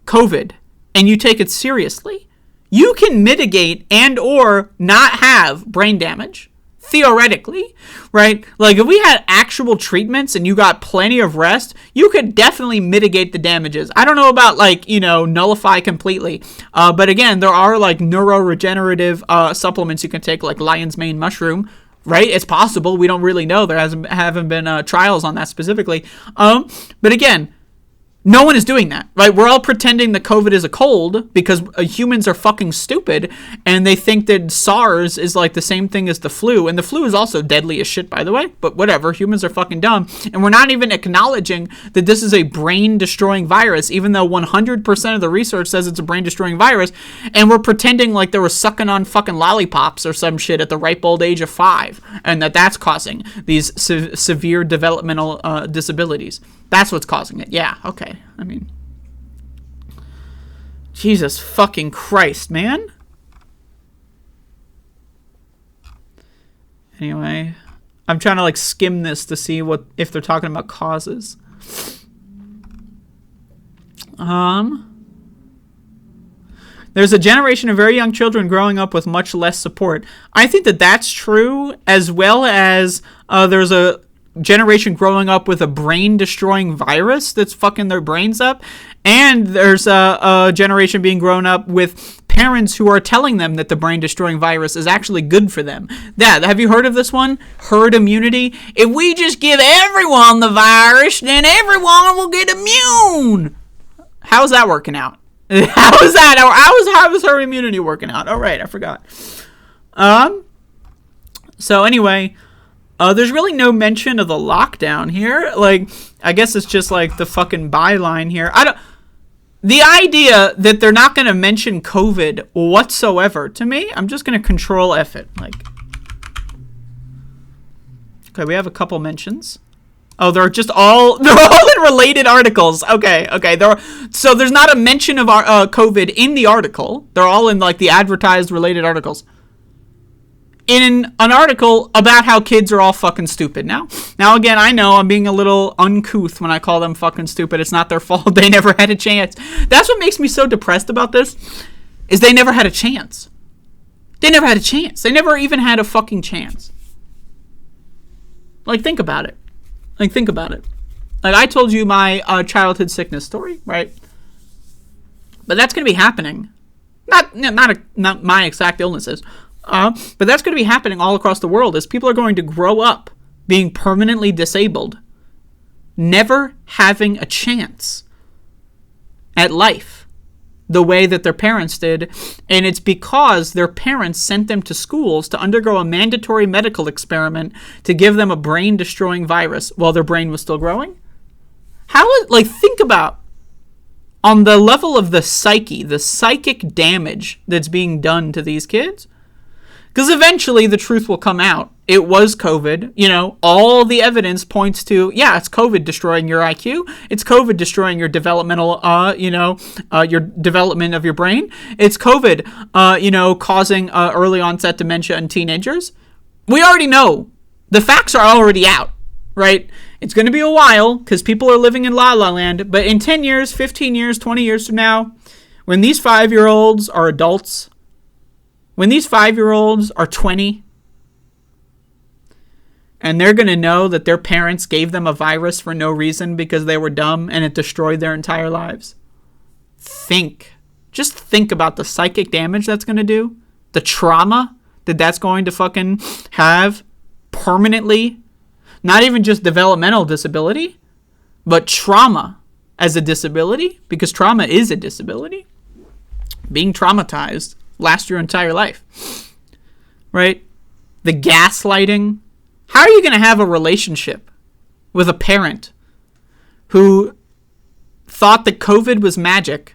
COVID and you take it seriously, you can mitigate and or not have brain damage, theoretically, right? Like, if we had actual treatments and you got plenty of rest, you could definitely mitigate the damages. I don't know about, like, nullify completely. But again, there are, like, neuroregenerative supplements you can take, like lion's mane mushroom, right? It's possible. We don't really know. There haven't been trials on that specifically. But again, no one is doing that, right? We're all pretending that COVID is a cold because humans are fucking stupid, and they think that SARS is like the same thing as the flu, and the flu is also deadly as shit, by the way, but whatever, humans are fucking dumb, and we're not even acknowledging that this is a brain-destroying virus, even though 100% of the research says it's a brain-destroying virus, and we're pretending like they were sucking on fucking lollipops or some shit at the ripe old age of 5, and that's causing these severe developmental disabilities. That's what's causing it. Yeah, okay. I mean, Jesus fucking Christ, man. Anyway, I'm trying to, like, skim this to see if they're talking about causes. There's a generation of very young children growing up with much less support. I think that that's true, as well as there's a generation growing up with a brain-destroying virus that's fucking their brains up. And there's a generation being grown up with parents who are telling them that the brain-destroying virus is actually good for them. Have you heard of this one? Herd immunity? If we just give everyone the virus, then everyone will get immune. How's that working out? How is that? How is herd immunity working out? Oh, right, I forgot. So anyway, there's really no mention of the lockdown here. Like, I guess it's just like the fucking byline here. The idea that they're not going to mention COVID whatsoever, to me, I'm just going to control F it. Like, okay, we have a couple mentions. Oh, they're all in related articles. Okay. So there's not a mention of COVID in the article. They're all in like the advertised related articles. In an article about how kids are all fucking stupid now. Now, again, I know I'm being a little uncouth when I call them fucking stupid. It's not their fault. They never had a chance. That's what makes me so depressed about this, is they never had a chance. They never had a chance. They never even had a fucking chance. Like, think about it. Like, I told you my childhood sickness story, right? But that's going to be happening. Not my exact illnesses. But that's going to be happening all across the world, as people are going to grow up being permanently disabled, never having a chance at life the way that their parents did. And it's because their parents sent them to schools to undergo a mandatory medical experiment to give them a brain-destroying virus while their brain was still growing. Think about, on the level of the psyche, the psychic damage that's being done to these kids. Because eventually the truth will come out. It was COVID. All the evidence points to, it's COVID destroying your IQ. It's COVID destroying your developmental, your development of your brain. It's COVID, causing early onset dementia in teenagers. We already know. The facts are already out, right? It's going to be a while because people are living in la la land. But in 10 years, 15 years, 20 years from now, when these 5-year-olds are adults, when these 5-year-olds are 20, and they're going to know that their parents gave them a virus for no reason because they were dumb and it destroyed their entire lives. Just think about the psychic damage that's going to do, the trauma that's going to fucking have permanently, not even just developmental disability, but trauma as a disability, because trauma is a disability. Being traumatized last your entire life, right? The gaslighting. How are you going to have a relationship with a parent who thought that COVID was magic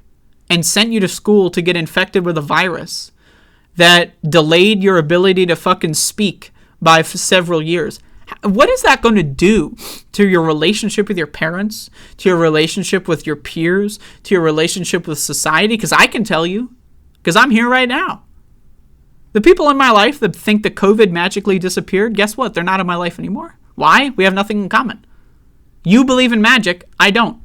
and sent you to school to get infected with a virus that delayed your ability to fucking speak by several years? What is that going to do to your relationship with your parents, to your relationship with your peers, to your relationship with society? Because I can tell you, because I'm here right now. The people in my life that think that COVID magically disappeared, guess what? They're not in my life anymore. Why? We have nothing in common. You believe in magic. I don't.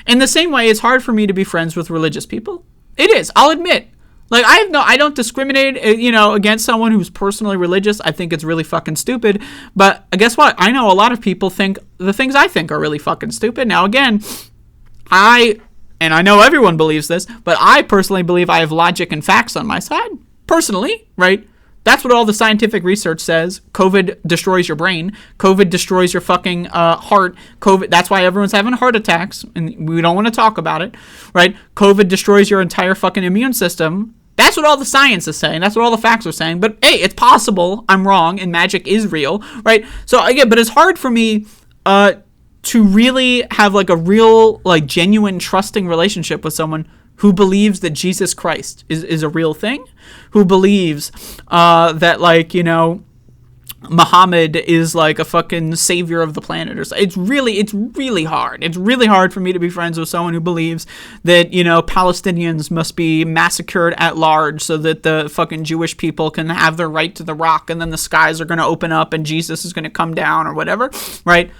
In the same way, it's hard for me to be friends with religious people. It is. I'll admit. Like, I don't discriminate, against someone who's personally religious. I think it's really fucking stupid. But guess what? I know a lot of people think the things I think are really fucking stupid. Now, again, and I know everyone believes this, but I personally believe I have logic and facts on my side. Personally, right? That's what all the scientific research says. COVID destroys your brain. COVID destroys your fucking heart. COVID. That's why everyone's having heart attacks, and we don't want to talk about it, right? COVID destroys your entire fucking immune system. That's what all the science is saying. That's what all the facts are saying. But hey, it's possible I'm wrong, and magic is real, right? So again, but it's hard for me to really have like a real, like genuine, trusting relationship with someone who believes that Jesus Christ is a real thing, who believes that, like, Muhammad is like a fucking savior of the planet. Or it's really hard. It's really hard for me to be friends with someone who believes that, Palestinians must be massacred at large so that the fucking Jewish people can have their right to the rock, and then the skies are going to open up and Jesus is going to come down or whatever, right?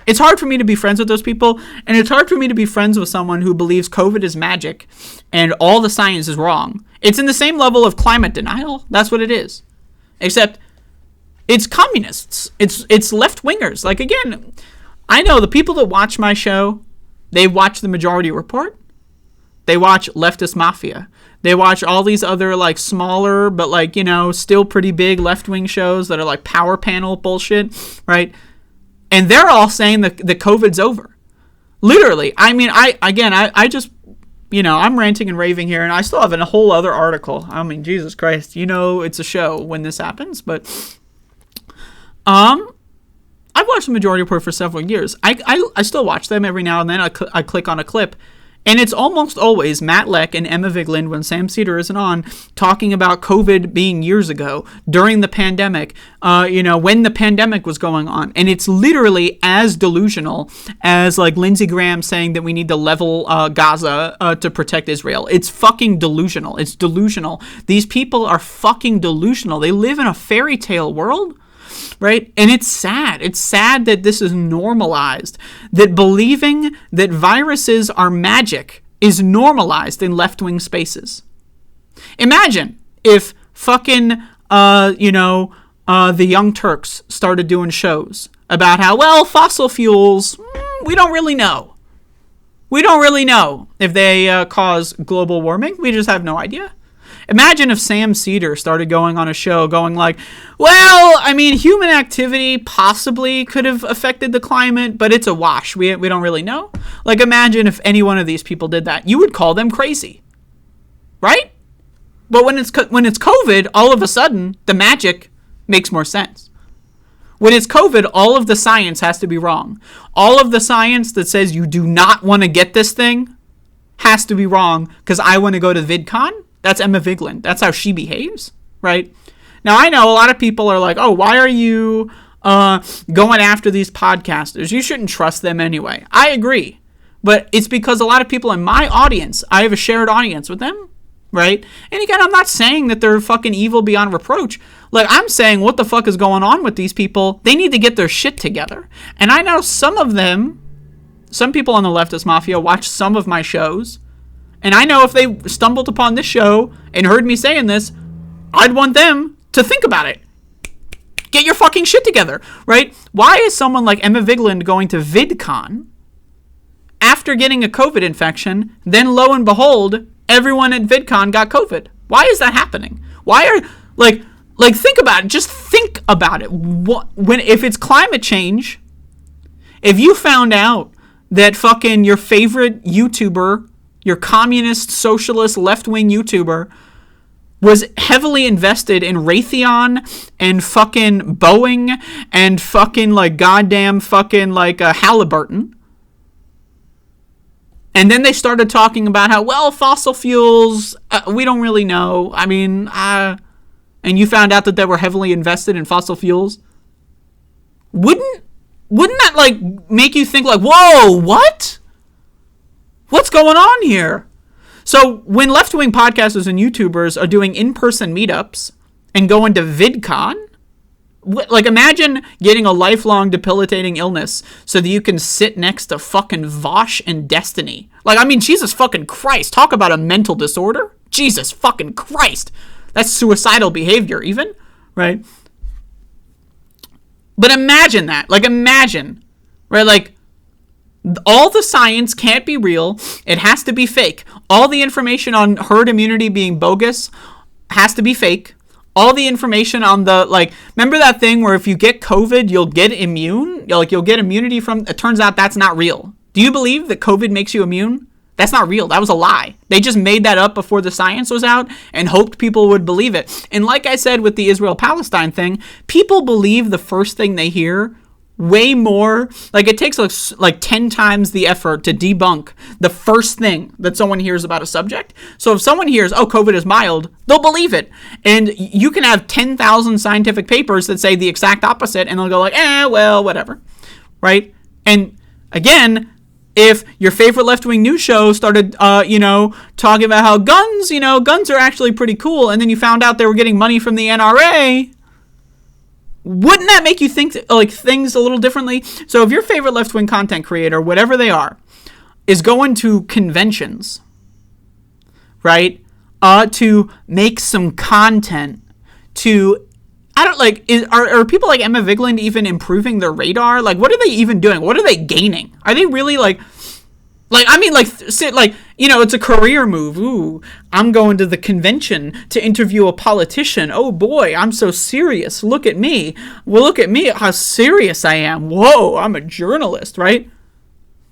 It's hard for me to be friends with those people, and it's hard for me to be friends with someone who believes COVID is magic and all the science is wrong. It's in the same level of climate denial. That's what it is. Except it's communists. It's left-wingers. Like, again, I know the people that watch my show, they watch The Majority Report. They watch Leftist Mafia. They watch all these other, like, smaller but, like, you know, still pretty big left-wing shows that are like power panel bullshit, right? And they're all saying that the COVID's over. Literally. I mean, I just, you know, I'm ranting and raving here, and I still have a whole other article. I mean, Jesus Christ, you know it's a show when this happens, but I've watched The Majority Report for several years. I still watch them every now and then. I click on a clip, and it's almost always Matt Leck and Emma Vigeland, when Sam Cedar isn't on, talking about COVID being years ago, during the pandemic, you know, when the pandemic was going on. And it's literally as delusional as, like, Lindsey Graham saying that we need to level Gaza to protect Israel. It's fucking delusional. It's delusional. These people are fucking delusional. They live in a fairy tale world. Right? And it's sad. It's sad that this is normalized, that believing that viruses are magic is normalized in left-wing spaces. Imagine if fucking, you know, the Young Turks started doing shows about how, well, fossil fuels, we don't really know. We don't really know if they cause global warming. We just have no idea. Imagine if Sam Cedar started going on a show going like, well, I mean, human activity possibly could have affected the climate, but it's a wash. We don't really know. Like, imagine if any one of these people did that. You would call them crazy, right? But when it's COVID, all of a sudden, the magic makes more sense. When it's COVID, all of the science has to be wrong. All of the science that says you do not want to get this thing has to be wrong because I want to go to VidCon. That's Emma Vigeland. That's how she behaves, right? Now, I know a lot of people are like, oh, why are you going after these podcasters? You shouldn't trust them anyway. I agree. But it's because a lot of people in my audience, I have a shared audience with them, right? And again, I'm not saying that they're fucking evil beyond reproach. Like, I'm saying what the fuck is going on with these people? They need to get their shit together. And I know some of them, some people on the leftist mafia watch some of my shows. And I know if they stumbled upon this show and heard me saying this, I'd want them to think about it. Get your fucking shit together, right? Why is someone like Emma Vigeland going to VidCon after getting a COVID infection, then lo and behold, everyone at VidCon got COVID? Why is that happening? Why are, like think about it. Just think about it. If it's climate change, if you found out that fucking your favorite YouTuber, your communist, socialist, left-wing YouTuber was heavily invested in Raytheon and fucking Boeing and fucking like goddamn fucking like Halliburton. And then they started talking about how, well, fossil fuels, we don't really know. I mean, and you found out that they were heavily invested in fossil fuels. Wouldn't that like make you think like, whoa, what? What's going on here? So when left-wing podcasters and YouTubers are doing in-person meetups and going to VidCon, like imagine getting a lifelong debilitating illness so that you can sit next to fucking Vosh and Destiny. Like, I mean, Jesus fucking Christ. Talk about a mental disorder. Jesus fucking Christ. That's suicidal behavior even, right? But imagine that. Like, imagine, right? Like, all the science can't be real. It has to be fake. All the information on herd immunity being bogus has to be fake. All the information on the, like, remember that thing where if you get COVID, you'll get immune? You'll get immunity from, it turns out that's not real. Do you believe that COVID makes you immune? That's not real. That was a lie. They just made that up before the science was out and hoped people would believe it. And like I said with the Israel-Palestine thing, people believe the first thing they hear way more. Like, it takes like 10 times the effort to debunk the first thing that someone hears about a subject. So if someone hears, oh, COVID is mild, they'll believe it. And you can have 10,000 scientific papers that say the exact opposite, and they'll go like, well, whatever, right? And again, if your favorite left-wing news show started, talking about how guns are actually pretty cool, and then you found out they were getting money from the NRA, wouldn't that make you think like things a little differently? So if your favorite left-wing content creator, whatever they are, is going to conventions, right, to make some content, to, I don't like, are people like Emma Vigeland even improving their radar? Like, what are they even doing? What are they gaining? Are they really like, I mean, like, you know, it's a career move. Ooh, I'm going to the convention to interview a politician. Oh boy, I'm so serious. Look at me. Well, look at me, how serious I am. Whoa, I'm a journalist, right?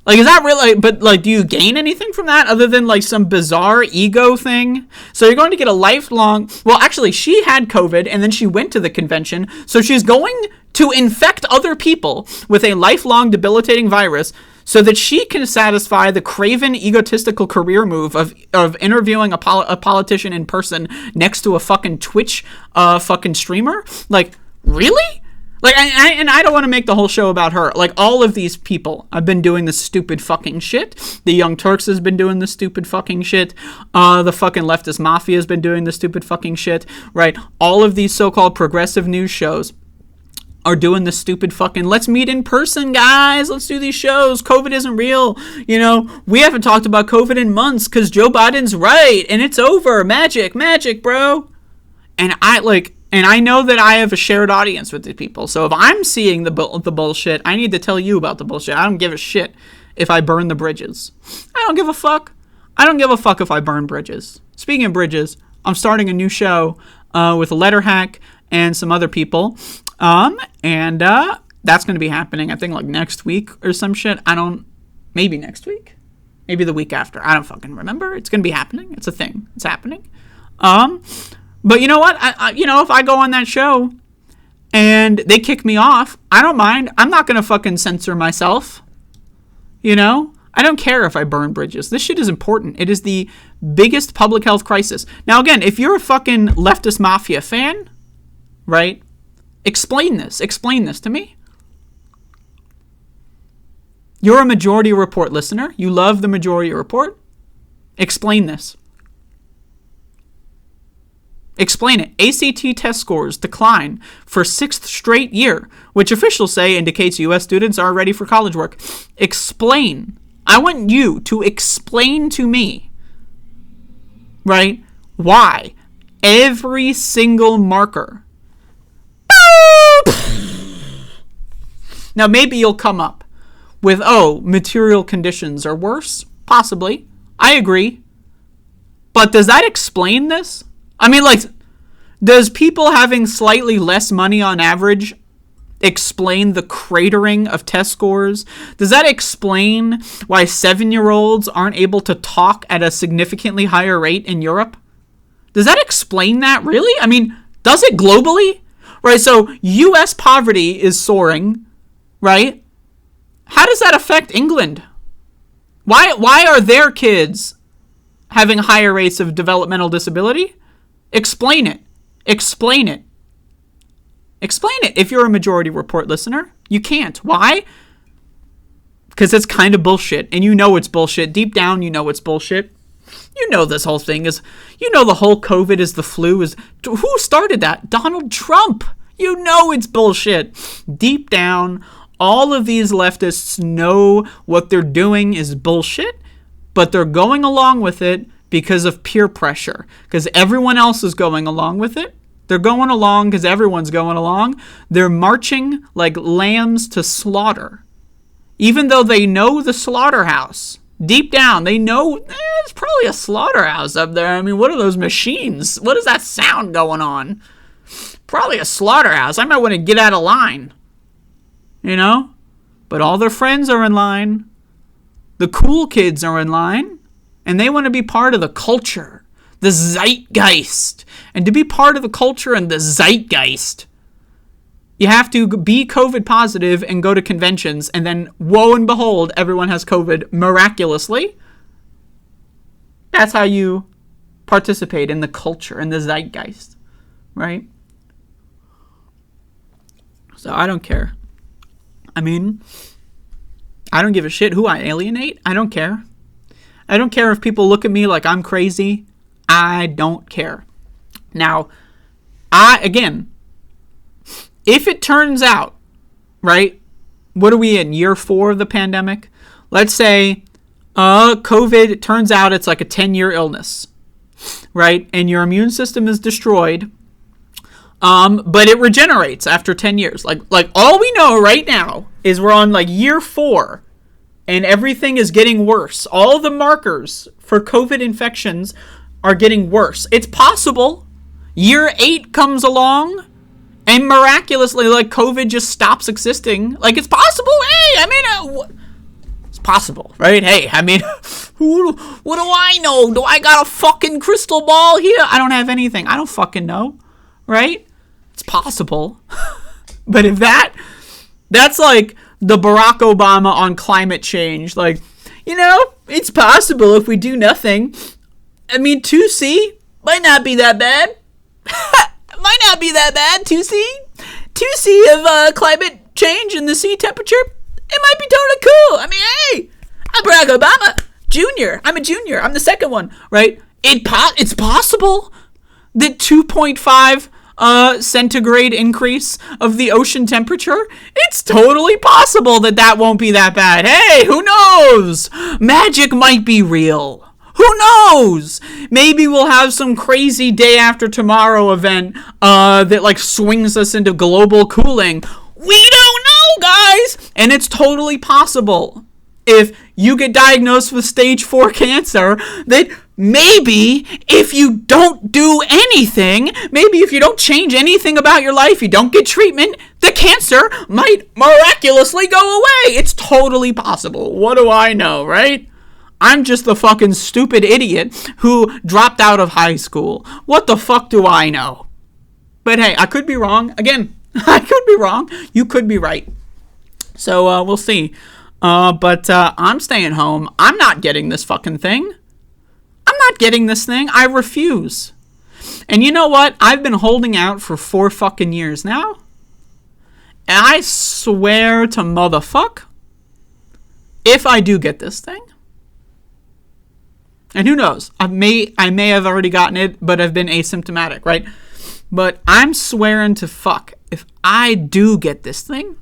Like, is that really, but like, do you gain anything from that other than like some bizarre ego thing? So you're going to get a lifelong, well, actually, she had COVID and then she went to the convention. So she's going to infect other people with a lifelong debilitating virus so that she can satisfy the craven, egotistical career move of interviewing a politician in person next to a fucking Twitch fucking streamer. Like, really? Like, I don't want to make the whole show about her. Like, all of these people have been doing this stupid fucking shit. The Young Turks has been doing this stupid fucking shit. The fucking leftist mafia has been doing this stupid fucking shit, right? All of these so-called progressive news shows are doing this stupid fucking, let's meet in person, guys. Let's do these shows. COVID isn't real. You know, we haven't talked about COVID in months because Joe Biden's right and it's over. Magic, bro. And I know that I have a shared audience with these people. So if I'm seeing the bullshit, I need to tell you about the bullshit. I don't give a shit if I burn the bridges. I don't give a fuck. I don't give a fuck if I burn bridges. Speaking of bridges, I'm starting a new show with a letter hack and some other people. And that's going to be happening, I think, like next week or some shit. Maybe next week. Maybe the week after. I don't fucking remember. It's going to be happening. It's a thing. It's happening. But you know what? You know, if I go on that show and they kick me off, I don't mind. I'm not going to fucking censor myself. You know? I don't care if I burn bridges. This shit is important. It is the biggest public health crisis. Now, again, if you're a fucking leftist mafia fan, right? Explain this. Explain this to me. You're a Majority Report listener. You love the Majority Report. Explain this. Explain it. ACT test scores decline for 6th straight year, which officials say indicates U.S. students are ready for college work. Explain. I want you to explain to me, right, why every single marker. Now, maybe you'll come up with, material conditions are worse. Possibly. I agree. But does that explain this? I mean, like, does people having slightly less money on average explain the cratering of test scores? Does that explain why 7-year-olds aren't able to talk at a significantly higher rate in Europe? Does that explain that, really? I mean, does it globally? Right, so U.S. poverty is soaring, right? How does that affect England? Why are their kids having higher rates of developmental disability? Explain it. Explain it. Explain it. If you're a Majority Report listener, you can't. Why? Because it's kind of bullshit, and you know it's bullshit. Deep down, you know it's bullshit. You know this whole thing is, you know the whole COVID is the flu is, who started that? Donald Trump. You know it's bullshit. Deep down, all of these leftists know what they're doing is bullshit, but they're going along with it because of peer pressure, because everyone else is going along with it. They're going along because everyone's going along. They're marching like lambs to slaughter, even though they know the slaughterhouse. Deep down, they know there's probably a slaughterhouse up there. I mean, what are those machines? What is that sound going on? Probably a slaughterhouse. I might want to get out of line. You know? But all their friends are in line. The cool kids are in line. And they want to be part of the culture. The zeitgeist. And to be part of the culture and the zeitgeist, you have to be COVID positive and go to conventions, and then, woe and behold, everyone has COVID miraculously. That's how you participate in the culture and the zeitgeist, right? So I don't care. I mean, I don't give a shit who I alienate. I don't care. I don't care if people look at me like I'm crazy. I don't care. Now, if it turns out, right, what are we in, year 4 of the pandemic? Let's say COVID, it turns out it's like a 10-year illness, right? And your immune system is destroyed, but it regenerates after 10 years. Like all we know right now is we're on like year 4 and everything is getting worse. All the markers for COVID infections are getting worse. It's possible year 8 comes along and miraculously, like, COVID just stops existing. Like, it's possible. Hey, I mean, it's possible, right? Hey, I mean, what do I know? Do I got a fucking crystal ball here? I don't have anything. I don't fucking know, right? It's possible. But if that's like the Barack Obama on climate change. Like, you know, it's possible if we do nothing. I mean, 2C might not be that bad. Might not be that bad, 2C. 2C of climate change and the sea temperature, it might be totally cool. I mean, hey, I'm Barack Obama Jr. I'm a junior. I'm the second one, right? It's possible that 2.5 centigrade increase of the ocean temperature, it's totally possible that won't be that bad. Hey, who knows? Magic might be real. Who knows? Maybe we'll have some crazy day after tomorrow event that like swings us into global cooling. We don't know, guys. And it's totally possible if you get diagnosed with stage 4 cancer that maybe if you don't do anything, maybe if you don't change anything about your life, you don't get treatment, the cancer might miraculously go away. It's totally possible. What do I know, right? I'm just the fucking stupid idiot who dropped out of high school. What the fuck do I know? But hey, I could be wrong. Again, I could be wrong. You could be right. So we'll see. But I'm staying home. I'm not getting this fucking thing. I'm not getting this thing. I refuse. And you know what? I've been holding out for 4 fucking years now. And I swear to motherfuck, if I do get this thing, and who knows, I may have already gotten it, but I've been asymptomatic, right? But I'm swearing to fuck, if I do get this thing,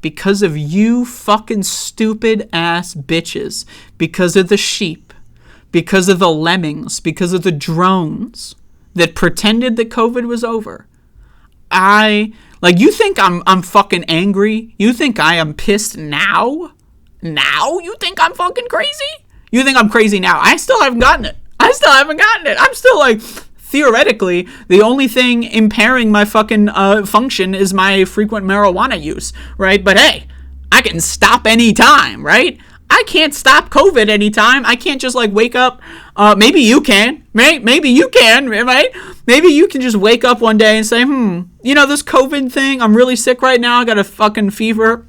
because of you fucking stupid ass bitches, because of the sheep, because of the lemmings, because of the drones that pretended that COVID was over, you think I'm fucking angry? You think I am pissed now? Now? You think I'm fucking crazy? You think I'm crazy now? I still haven't gotten it. I'm still like, theoretically, the only thing impairing my fucking function is my frequent marijuana use, right? But hey, I can stop anytime, right? I can't stop COVID anytime. I can't just like wake up. Maybe you can, right? Maybe you can, right? Maybe you can just wake up one day and say, you know, this COVID thing, I'm really sick right now. I got a fucking fever.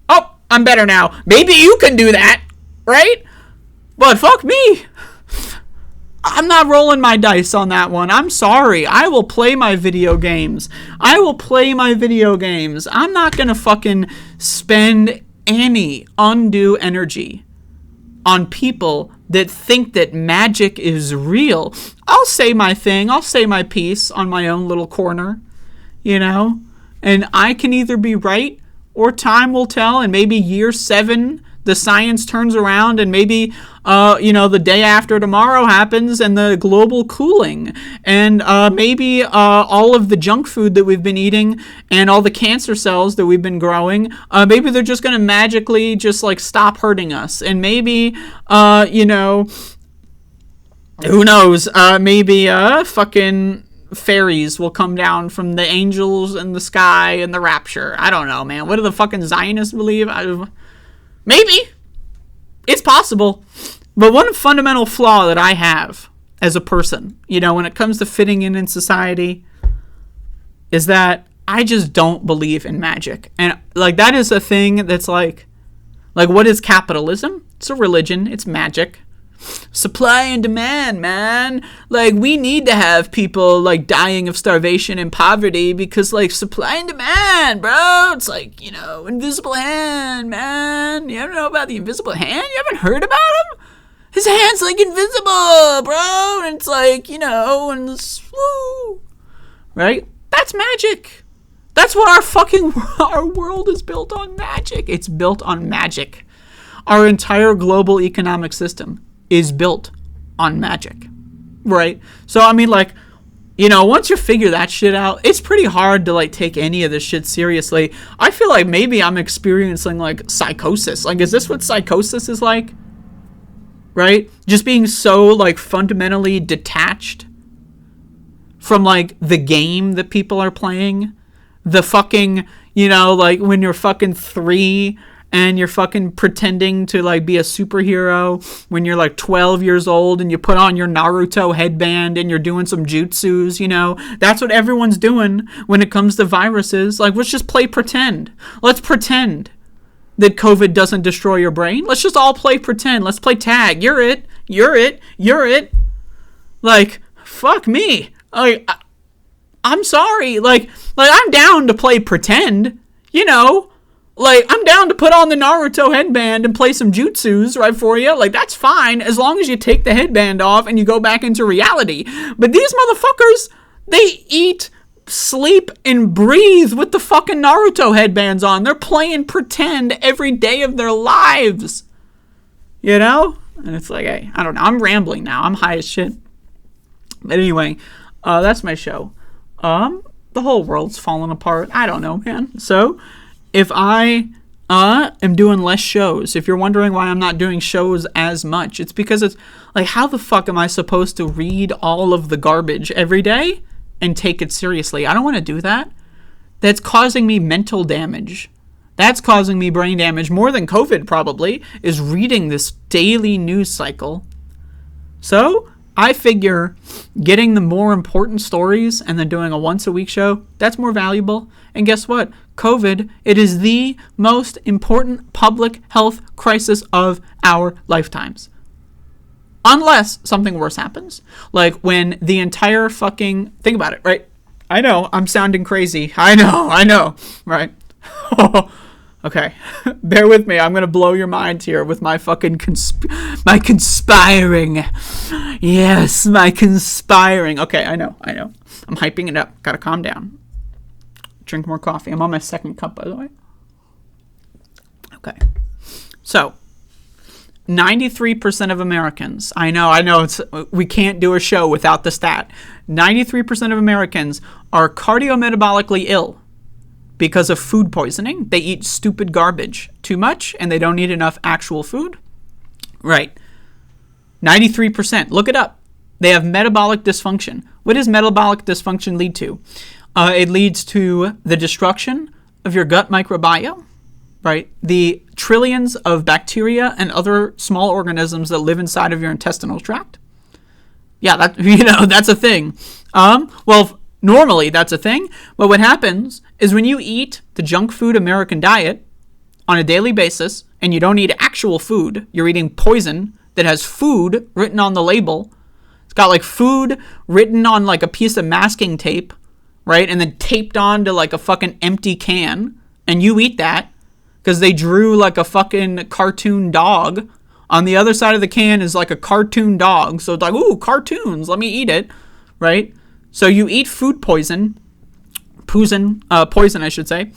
Oh, I'm better now. Maybe you can do that, right? But fuck me. I'm not rolling my dice on that one. I'm sorry. I will play my video games. I'm not gonna fucking spend any undue energy on people that think that magic is real. I'll say my thing. I'll say my piece on my own little corner, you know? And I can either be right or time will tell, and maybe year 7 the science turns around and maybe the day after tomorrow happens and the global cooling and maybe all of the junk food that we've been eating and all the cancer cells that we've been growing, maybe they're just going to magically just like stop hurting us. And maybe who knows, maybe fucking fairies will come down from the angels in the sky and the rapture. I don't know, man. What do the fucking Zionists believe? Maybe. It's possible. But one fundamental flaw that I have as a person, when it comes to fitting in society, is that I just don't believe in magic. And like that is a thing that's like what is capitalism? It's a religion. It's magic. Supply and demand, man. Like, we need to have people like dying of starvation and poverty because like supply and demand, bro. It's like, invisible hand, man. You ever know about the invisible hand? You haven't heard about him? His hand's like invisible, bro. And it's like, and it's, woo. Right? That's magic. That's what our world is built on, magic. It's built on magic. Our entire global economic system is built on magic, right? So, I mean, like, you know, once you figure that shit out, it's pretty hard to, like, take any of this shit seriously. I feel like maybe I'm experiencing, like, psychosis. Like, is this what psychosis is like? Right? Just being so, like, fundamentally detached from, like, the game that people are playing. The fucking, you know, like, when you're fucking 3 and you're fucking pretending to, like, be a superhero when you're, like, 12 years old and you put on your Naruto headband and you're doing some jutsus, you know? That's what everyone's doing when it comes to viruses. Like, let's just play pretend. Let's pretend that COVID doesn't destroy your brain. Let's just all play pretend. Let's play tag. You're it. You're it. You're it. Like, fuck me. Like, I'm sorry. Like I'm down to play pretend, you know? Like, I'm down to put on the Naruto headband and play some jutsus right for you. Like, that's fine as long as you take the headband off and you go back into reality. But these motherfuckers, they eat, sleep, and breathe with the fucking Naruto headbands on. They're playing pretend every day of their lives. You know? And it's like, hey, I don't know. I'm rambling now. I'm high as shit. But anyway, that's my show. The whole world's falling apart. I don't know, man. So, if I am doing less shows, if you're wondering why I'm not doing shows as much, it's because it's like, how the fuck am I supposed to read all of the garbage every day and take it seriously? I don't want to do that. That's causing me mental damage. That's causing me brain damage more than COVID probably, is reading this daily news cycle. So, I figure getting the more important stories and then doing a once-a-week show, that's more valuable. And guess what? COVID, it is the most important public health crisis of our lifetimes. Unless something worse happens. Like when the entire fucking... Think about it, right? I know, I'm sounding crazy. I know, right? Okay, bear with me. I'm going to blow your mind here with my fucking my conspiring. Yes, my conspiring. Okay, I know. I'm hyping it up. Got to calm down. Drink more coffee. I'm on my second cup, by the way. Okay. So, 93% of Americans. I know. We can't do a show without the stat. 93% of Americans are cardiometabolically ill. Because of food poisoning. They eat stupid garbage too much and they don't eat enough actual food. Right. 93%. Look it up. They have metabolic dysfunction. What does metabolic dysfunction lead to? It leads to the destruction of your gut microbiome. Right. The trillions of bacteria and other small organisms that live inside of your intestinal tract. Yeah, that's a thing. Normally, that's a thing, but what happens is when you eat the junk food American diet on a daily basis, and you don't eat actual food, you're eating poison that has food written on the label. It's got, like, food written on, like, a piece of masking tape, right, and then taped onto, like, a fucking empty can, and you eat that because they drew, like, a fucking cartoon dog. On the other side of the can is, like, a cartoon dog, so it's like, ooh, cartoons, let me eat it, right? So you eat food poison, I should say,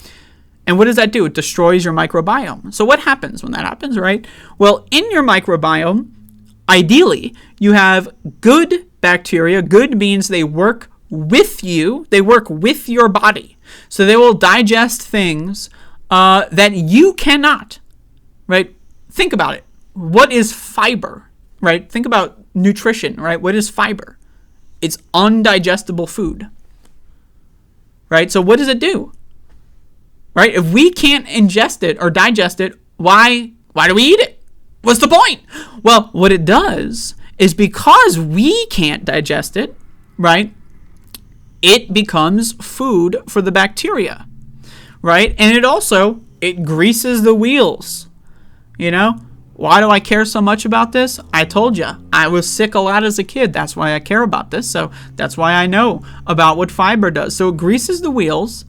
and what does that do? It destroys your microbiome. So what happens when that happens, right? Well, in your microbiome, ideally, you have good bacteria. Good means they work with you. They work with your body. So they will digest things that you cannot, right? Think about it. What is fiber, right? Think about nutrition, right? What is fiber? It's undigestible food, right? So what does it do, right? If we can't ingest it or digest it, why do we eat it? What's the point? Well, what it does is because we can't digest it, right? It becomes food for the bacteria, right? And it greases the wheels, you know? Why do I care so much about this? I told you, I was sick a lot as a kid. That's why I care about this. So that's why I know about what fiber does. So it greases the wheels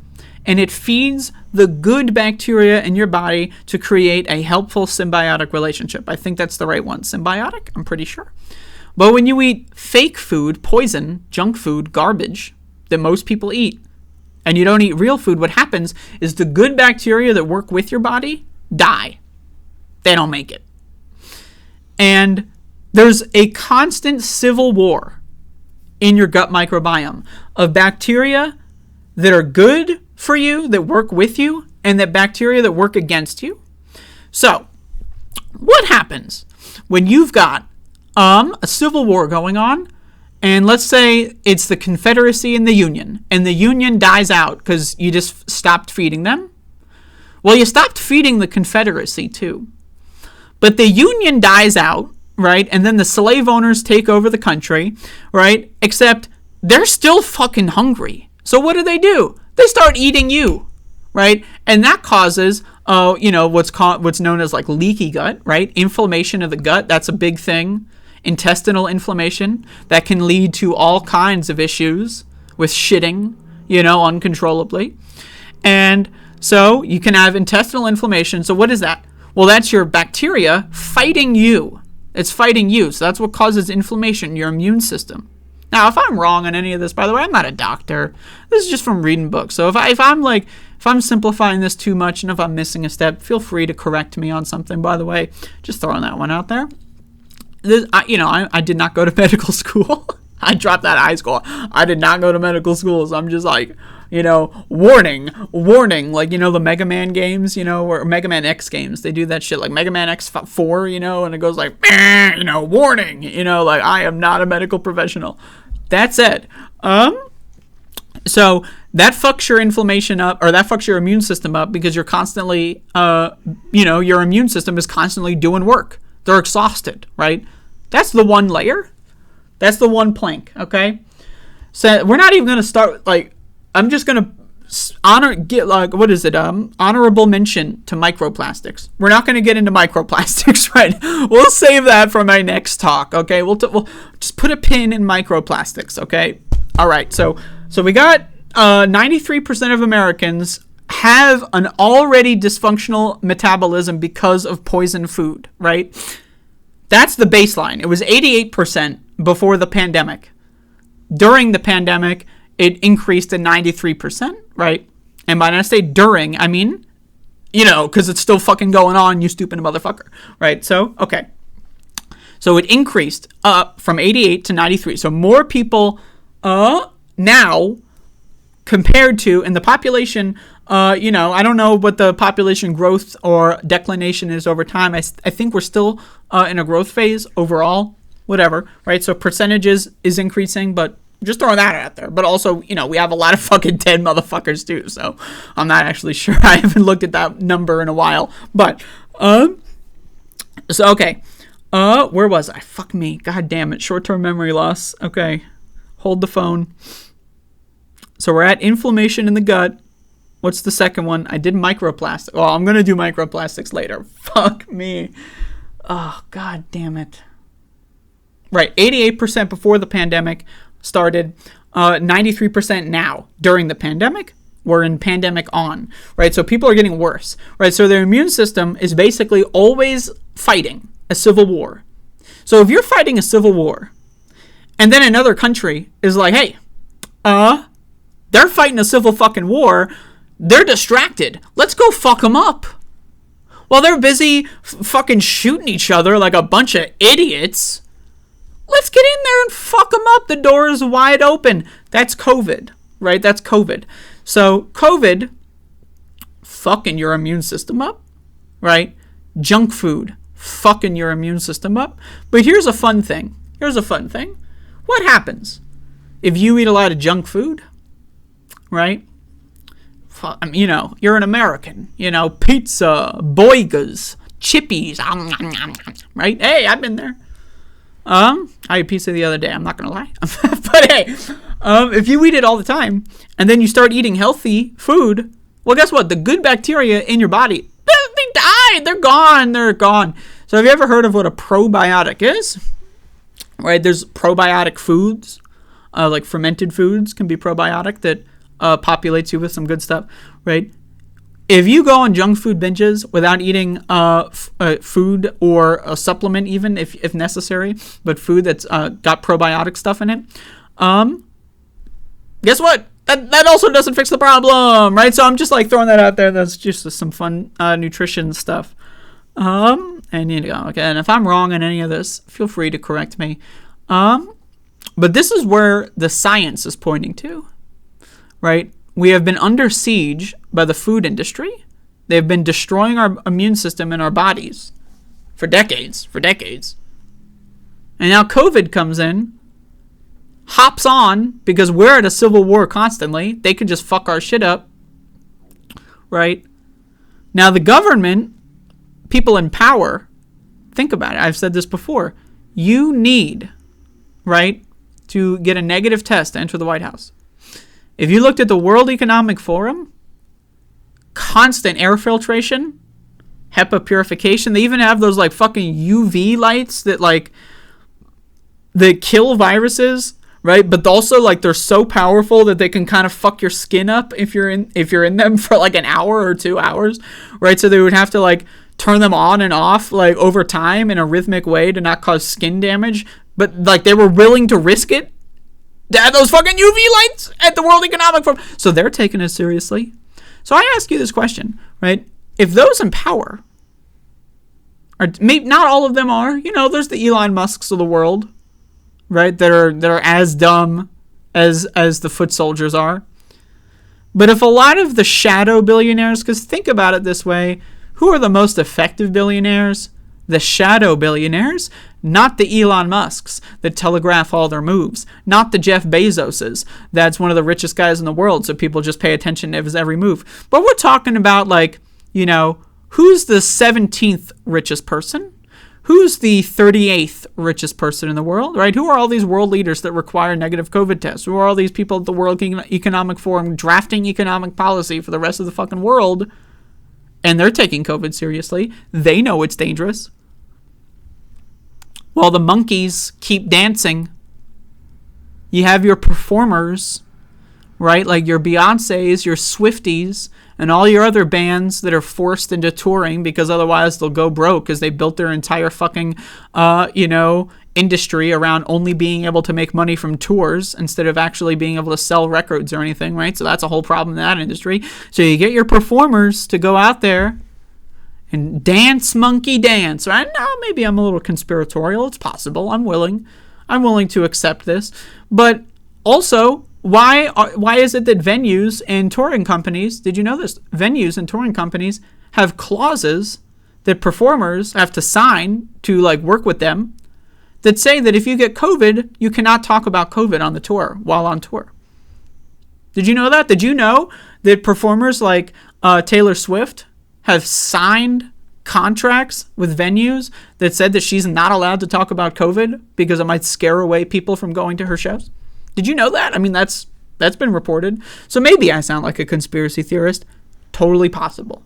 and it feeds the good bacteria in your body to create a helpful symbiotic relationship. I think that's the right one. Symbiotic? I'm pretty sure. But when you eat fake food, poison, junk food, garbage that most people eat, and you don't eat real food, what happens is the good bacteria that work with your body die. They don't make it. And there's a constant civil war in your gut microbiome of bacteria that are good for you, that work with you, and that bacteria that work against you. So, what happens when you've got a civil war going on, and let's say it's the Confederacy and the Union dies out because you just stopped feeding them? Well, you stopped feeding the Confederacy too. But the Union dies out, right? And then the slave owners take over the country, right? Except they're still fucking hungry. So what do? They start eating you, right? And that causes, what's known as like leaky gut, right? Inflammation of the gut. That's a big thing. Intestinal inflammation that can lead to all kinds of issues with shitting, uncontrollably. And so you can have intestinal inflammation. So what is that? Well, that's your bacteria fighting you. It's fighting you. So that's what causes inflammation, your immune system. Now, if I'm wrong on any of this, by the way, I'm not a doctor. This is just from reading books. So if I'm simplifying this too much and if I'm missing a step, feel free to correct me on something, by the way. Just throwing that one out there. I did not go to medical school. I dropped that high school. I did not go to medical school. So I'm just like, warning, like, the Mega Man games, or Mega Man X games, they do that shit, like Mega Man X4, and it goes like, warning, like, I am not a medical professional. That said, so that fucks your inflammation up, or that fucks your immune system up because you're constantly, your immune system is constantly doing work. They're exhausted, right? That's the one layer. That's the one plank, okay? So we're not even going to start, like, I'm just going to honorable mention to microplastics. We're not going to get into microplastics, right? We'll save that for my next talk, okay? We'll just put a pin in microplastics, okay? All right, so we got 93% of Americans have an already dysfunctional metabolism because of poison food, right? That's the baseline. It was 88% before the pandemic. During the pandemic, it increased to 93%, right? And when I say during, I mean, because it's still fucking going on, you stupid motherfucker, right? So, okay. So it increased up from 88 to 93. So more people now compared to, and the population, I don't know what the population growth or declination is over time. I think we're still in a growth phase overall, whatever, right? So percentages is increasing, but just throwing that out there. But also, we have a lot of fucking dead motherfuckers too, so I'm not actually sure. I haven't looked at that number in a while. But, so, okay. Where was I? Fuck me. God damn it. Short-term memory loss. Okay. Hold the phone. So we're at inflammation in the gut. What's the second one? I did microplastic. Oh, I'm going to do microplastics later. Fuck me. Oh, God damn it. Right. 88% before the pandemic started. 93% now. During the pandemic. We're in pandemic on. Right. So people are getting worse. Right. So their immune system is basically always fighting a civil war. So if you're fighting a civil war and then another country is like, hey, they're fighting a civil fucking war. They're distracted. Let's go fuck them up. While they're busy fucking shooting each other like a bunch of idiots, let's get in there and fuck them up. The door is wide open. That's COVID, right? That's COVID. So COVID fucking your immune system up, right? Junk food fucking your immune system up. But here's a fun thing. What happens if you eat a lot of junk food, right? You're an American, pizza, boigas, chippies, right? Hey, I've been there. I had pizza the other day, I'm not going to lie. But hey, if you eat it all the time and then you start eating healthy food, well, guess what? The good bacteria in your body, they died. They're gone. So have you ever heard of what a probiotic is? Right? There's probiotic foods, like fermented foods can be probiotic that populates you with some good stuff, right? If you go on junk food binges without eating food or a supplement, even if necessary, but food that's got probiotic stuff in it, guess what? that also doesn't fix the problem, right? So I'm just like throwing that out there. That's just some fun nutrition stuff. And you know, okay, and if I'm wrong on any of this, feel free to correct me. But this is where the science is pointing to, right? We have been under siege by the food industry. They've been destroying our immune system in our bodies for decades. And now COVID comes in, hops on, because we're at a civil war constantly. They could just fuck our shit up, right? Now the government, people in power, think about it. I've said this before. You need, right, to get a negative test to enter the White House. If you looked at the World Economic Forum, constant air filtration, HEPA purification. They even have those like fucking UV lights that kill viruses, right? But also like they're so powerful that they can kind of fuck your skin up if you're in them for like an hour or 2 hours, right? So they would have to like turn them on and off like over time in a rhythmic way to not cause skin damage. But like they were willing to risk it to have those fucking UV lights at the World Economic Forum. So they're taking it seriously. So I ask you this question, right? If those in power are, maybe not all of them are, you know, there's the Elon Musks of the world, right? That are as dumb as the foot soldiers are. But if a lot of the shadow billionaires, because think about it this way, who are the most effective billionaires? The shadow billionaires, not the Elon Musks that telegraph all their moves, not the Jeff Bezoses, that's one of the richest guys in the world, so people just pay attention to his every move. But we're talking about, like, you know, who's the 17th richest person? Who's the 38th richest person in the world, right? Who are all these world leaders that require negative COVID tests? Who are all these people at the World Economic Forum drafting economic policy for the rest of the fucking world? And they're taking COVID seriously. They know it's dangerous. While the monkeys keep dancing, you have your performers, right? Like your Beyoncés, your Swifties, and all your other bands that are forced into touring because otherwise they'll go broke because they built their entire fucking, industry around only being able to make money from tours instead of actually being able to sell records or anything, right? So that's a whole problem in that industry. So you get your performers to go out there and dance, monkey dance, right? Now maybe I'm a little conspiratorial. It's possible. I'm willing to accept this. But also, why is it that venues and touring companies, did you know this? Venues and touring companies have clauses that performers have to sign to like work with them that say that if you get COVID, you cannot talk about COVID on the tour while on tour. Did you know that? Did you know that performers like Taylor Swift have signed contracts with venues that said that she's not allowed to talk about COVID because it might scare away people from going to her shows? Did you know that? I mean, that's been reported. So maybe I sound like a conspiracy theorist. Totally possible.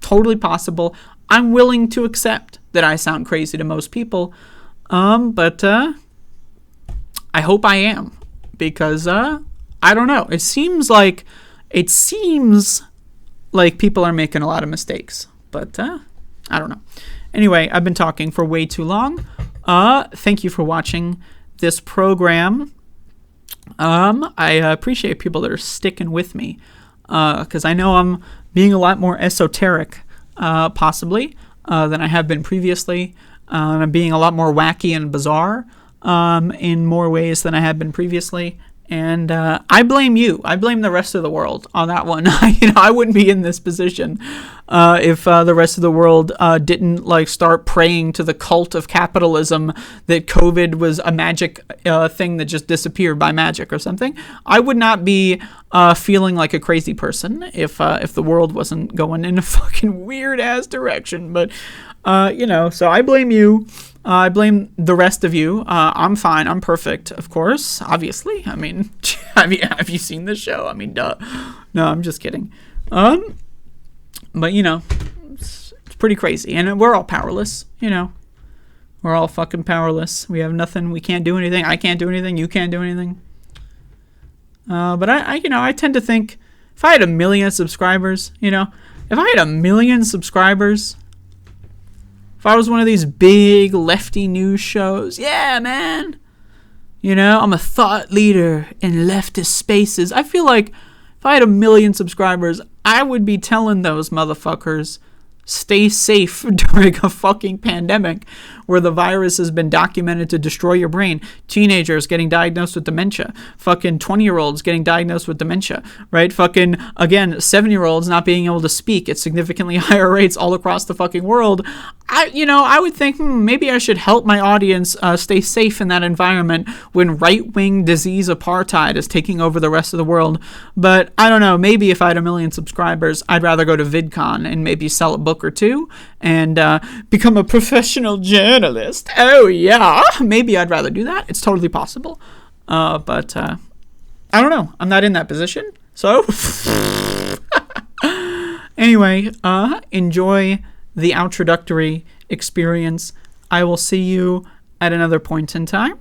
Totally possible. I'm willing to accept that I sound crazy to most people. But I hope I am, because I don't know. It seems like people are making a lot of mistakes, but I don't know. Anyway, I've been talking for way too long. Thank you for watching this program. I appreciate people that are sticking with me, because I know I'm being a lot more esoteric, possibly, than I have been previously. I'm being a lot more wacky and bizarre in more ways than I have been previously. And I blame you. I blame the rest of the world on that one. I wouldn't be in this position if the rest of the world didn't like start praying to the cult of capitalism that COVID was a magic thing that just disappeared by magic or something. I would not be feeling like a crazy person if the world wasn't going in a fucking weird ass direction. But so I blame you. I blame the rest of you. I'm fine. I'm perfect, of course, obviously. I mean, have you seen this show? I mean, duh. No, I'm just kidding. But, it's pretty crazy. And we're all powerless, We're all fucking powerless. We have nothing. We can't do anything. I can't do anything. You can't do anything. But I tend to think if I had 1 million subscribers, if I had 1 million subscribers, if I was one of these big lefty news shows, yeah, man, I'm a thought leader in leftist spaces. I feel like if I had 1 million subscribers, I would be telling those motherfuckers, stay safe during a fucking pandemic where the virus has been documented to destroy your brain. Teenagers getting diagnosed with dementia. Fucking 20-year-olds getting diagnosed with dementia, right? Fucking, again, 7-year-olds not being able to speak at significantly higher rates all across the fucking world. I would think maybe I should help my audience stay safe in that environment when right-wing disease apartheid is taking over the rest of the world. But I don't know, maybe if I had 1 million subscribers, I'd rather go to VidCon and maybe sell a book or two and become a professional journalist. Oh yeah, maybe I'd rather do that. It's totally possible. But I don't know. I'm not in that position. So anyway, enjoy the introductory experience. I will see you at another point in time.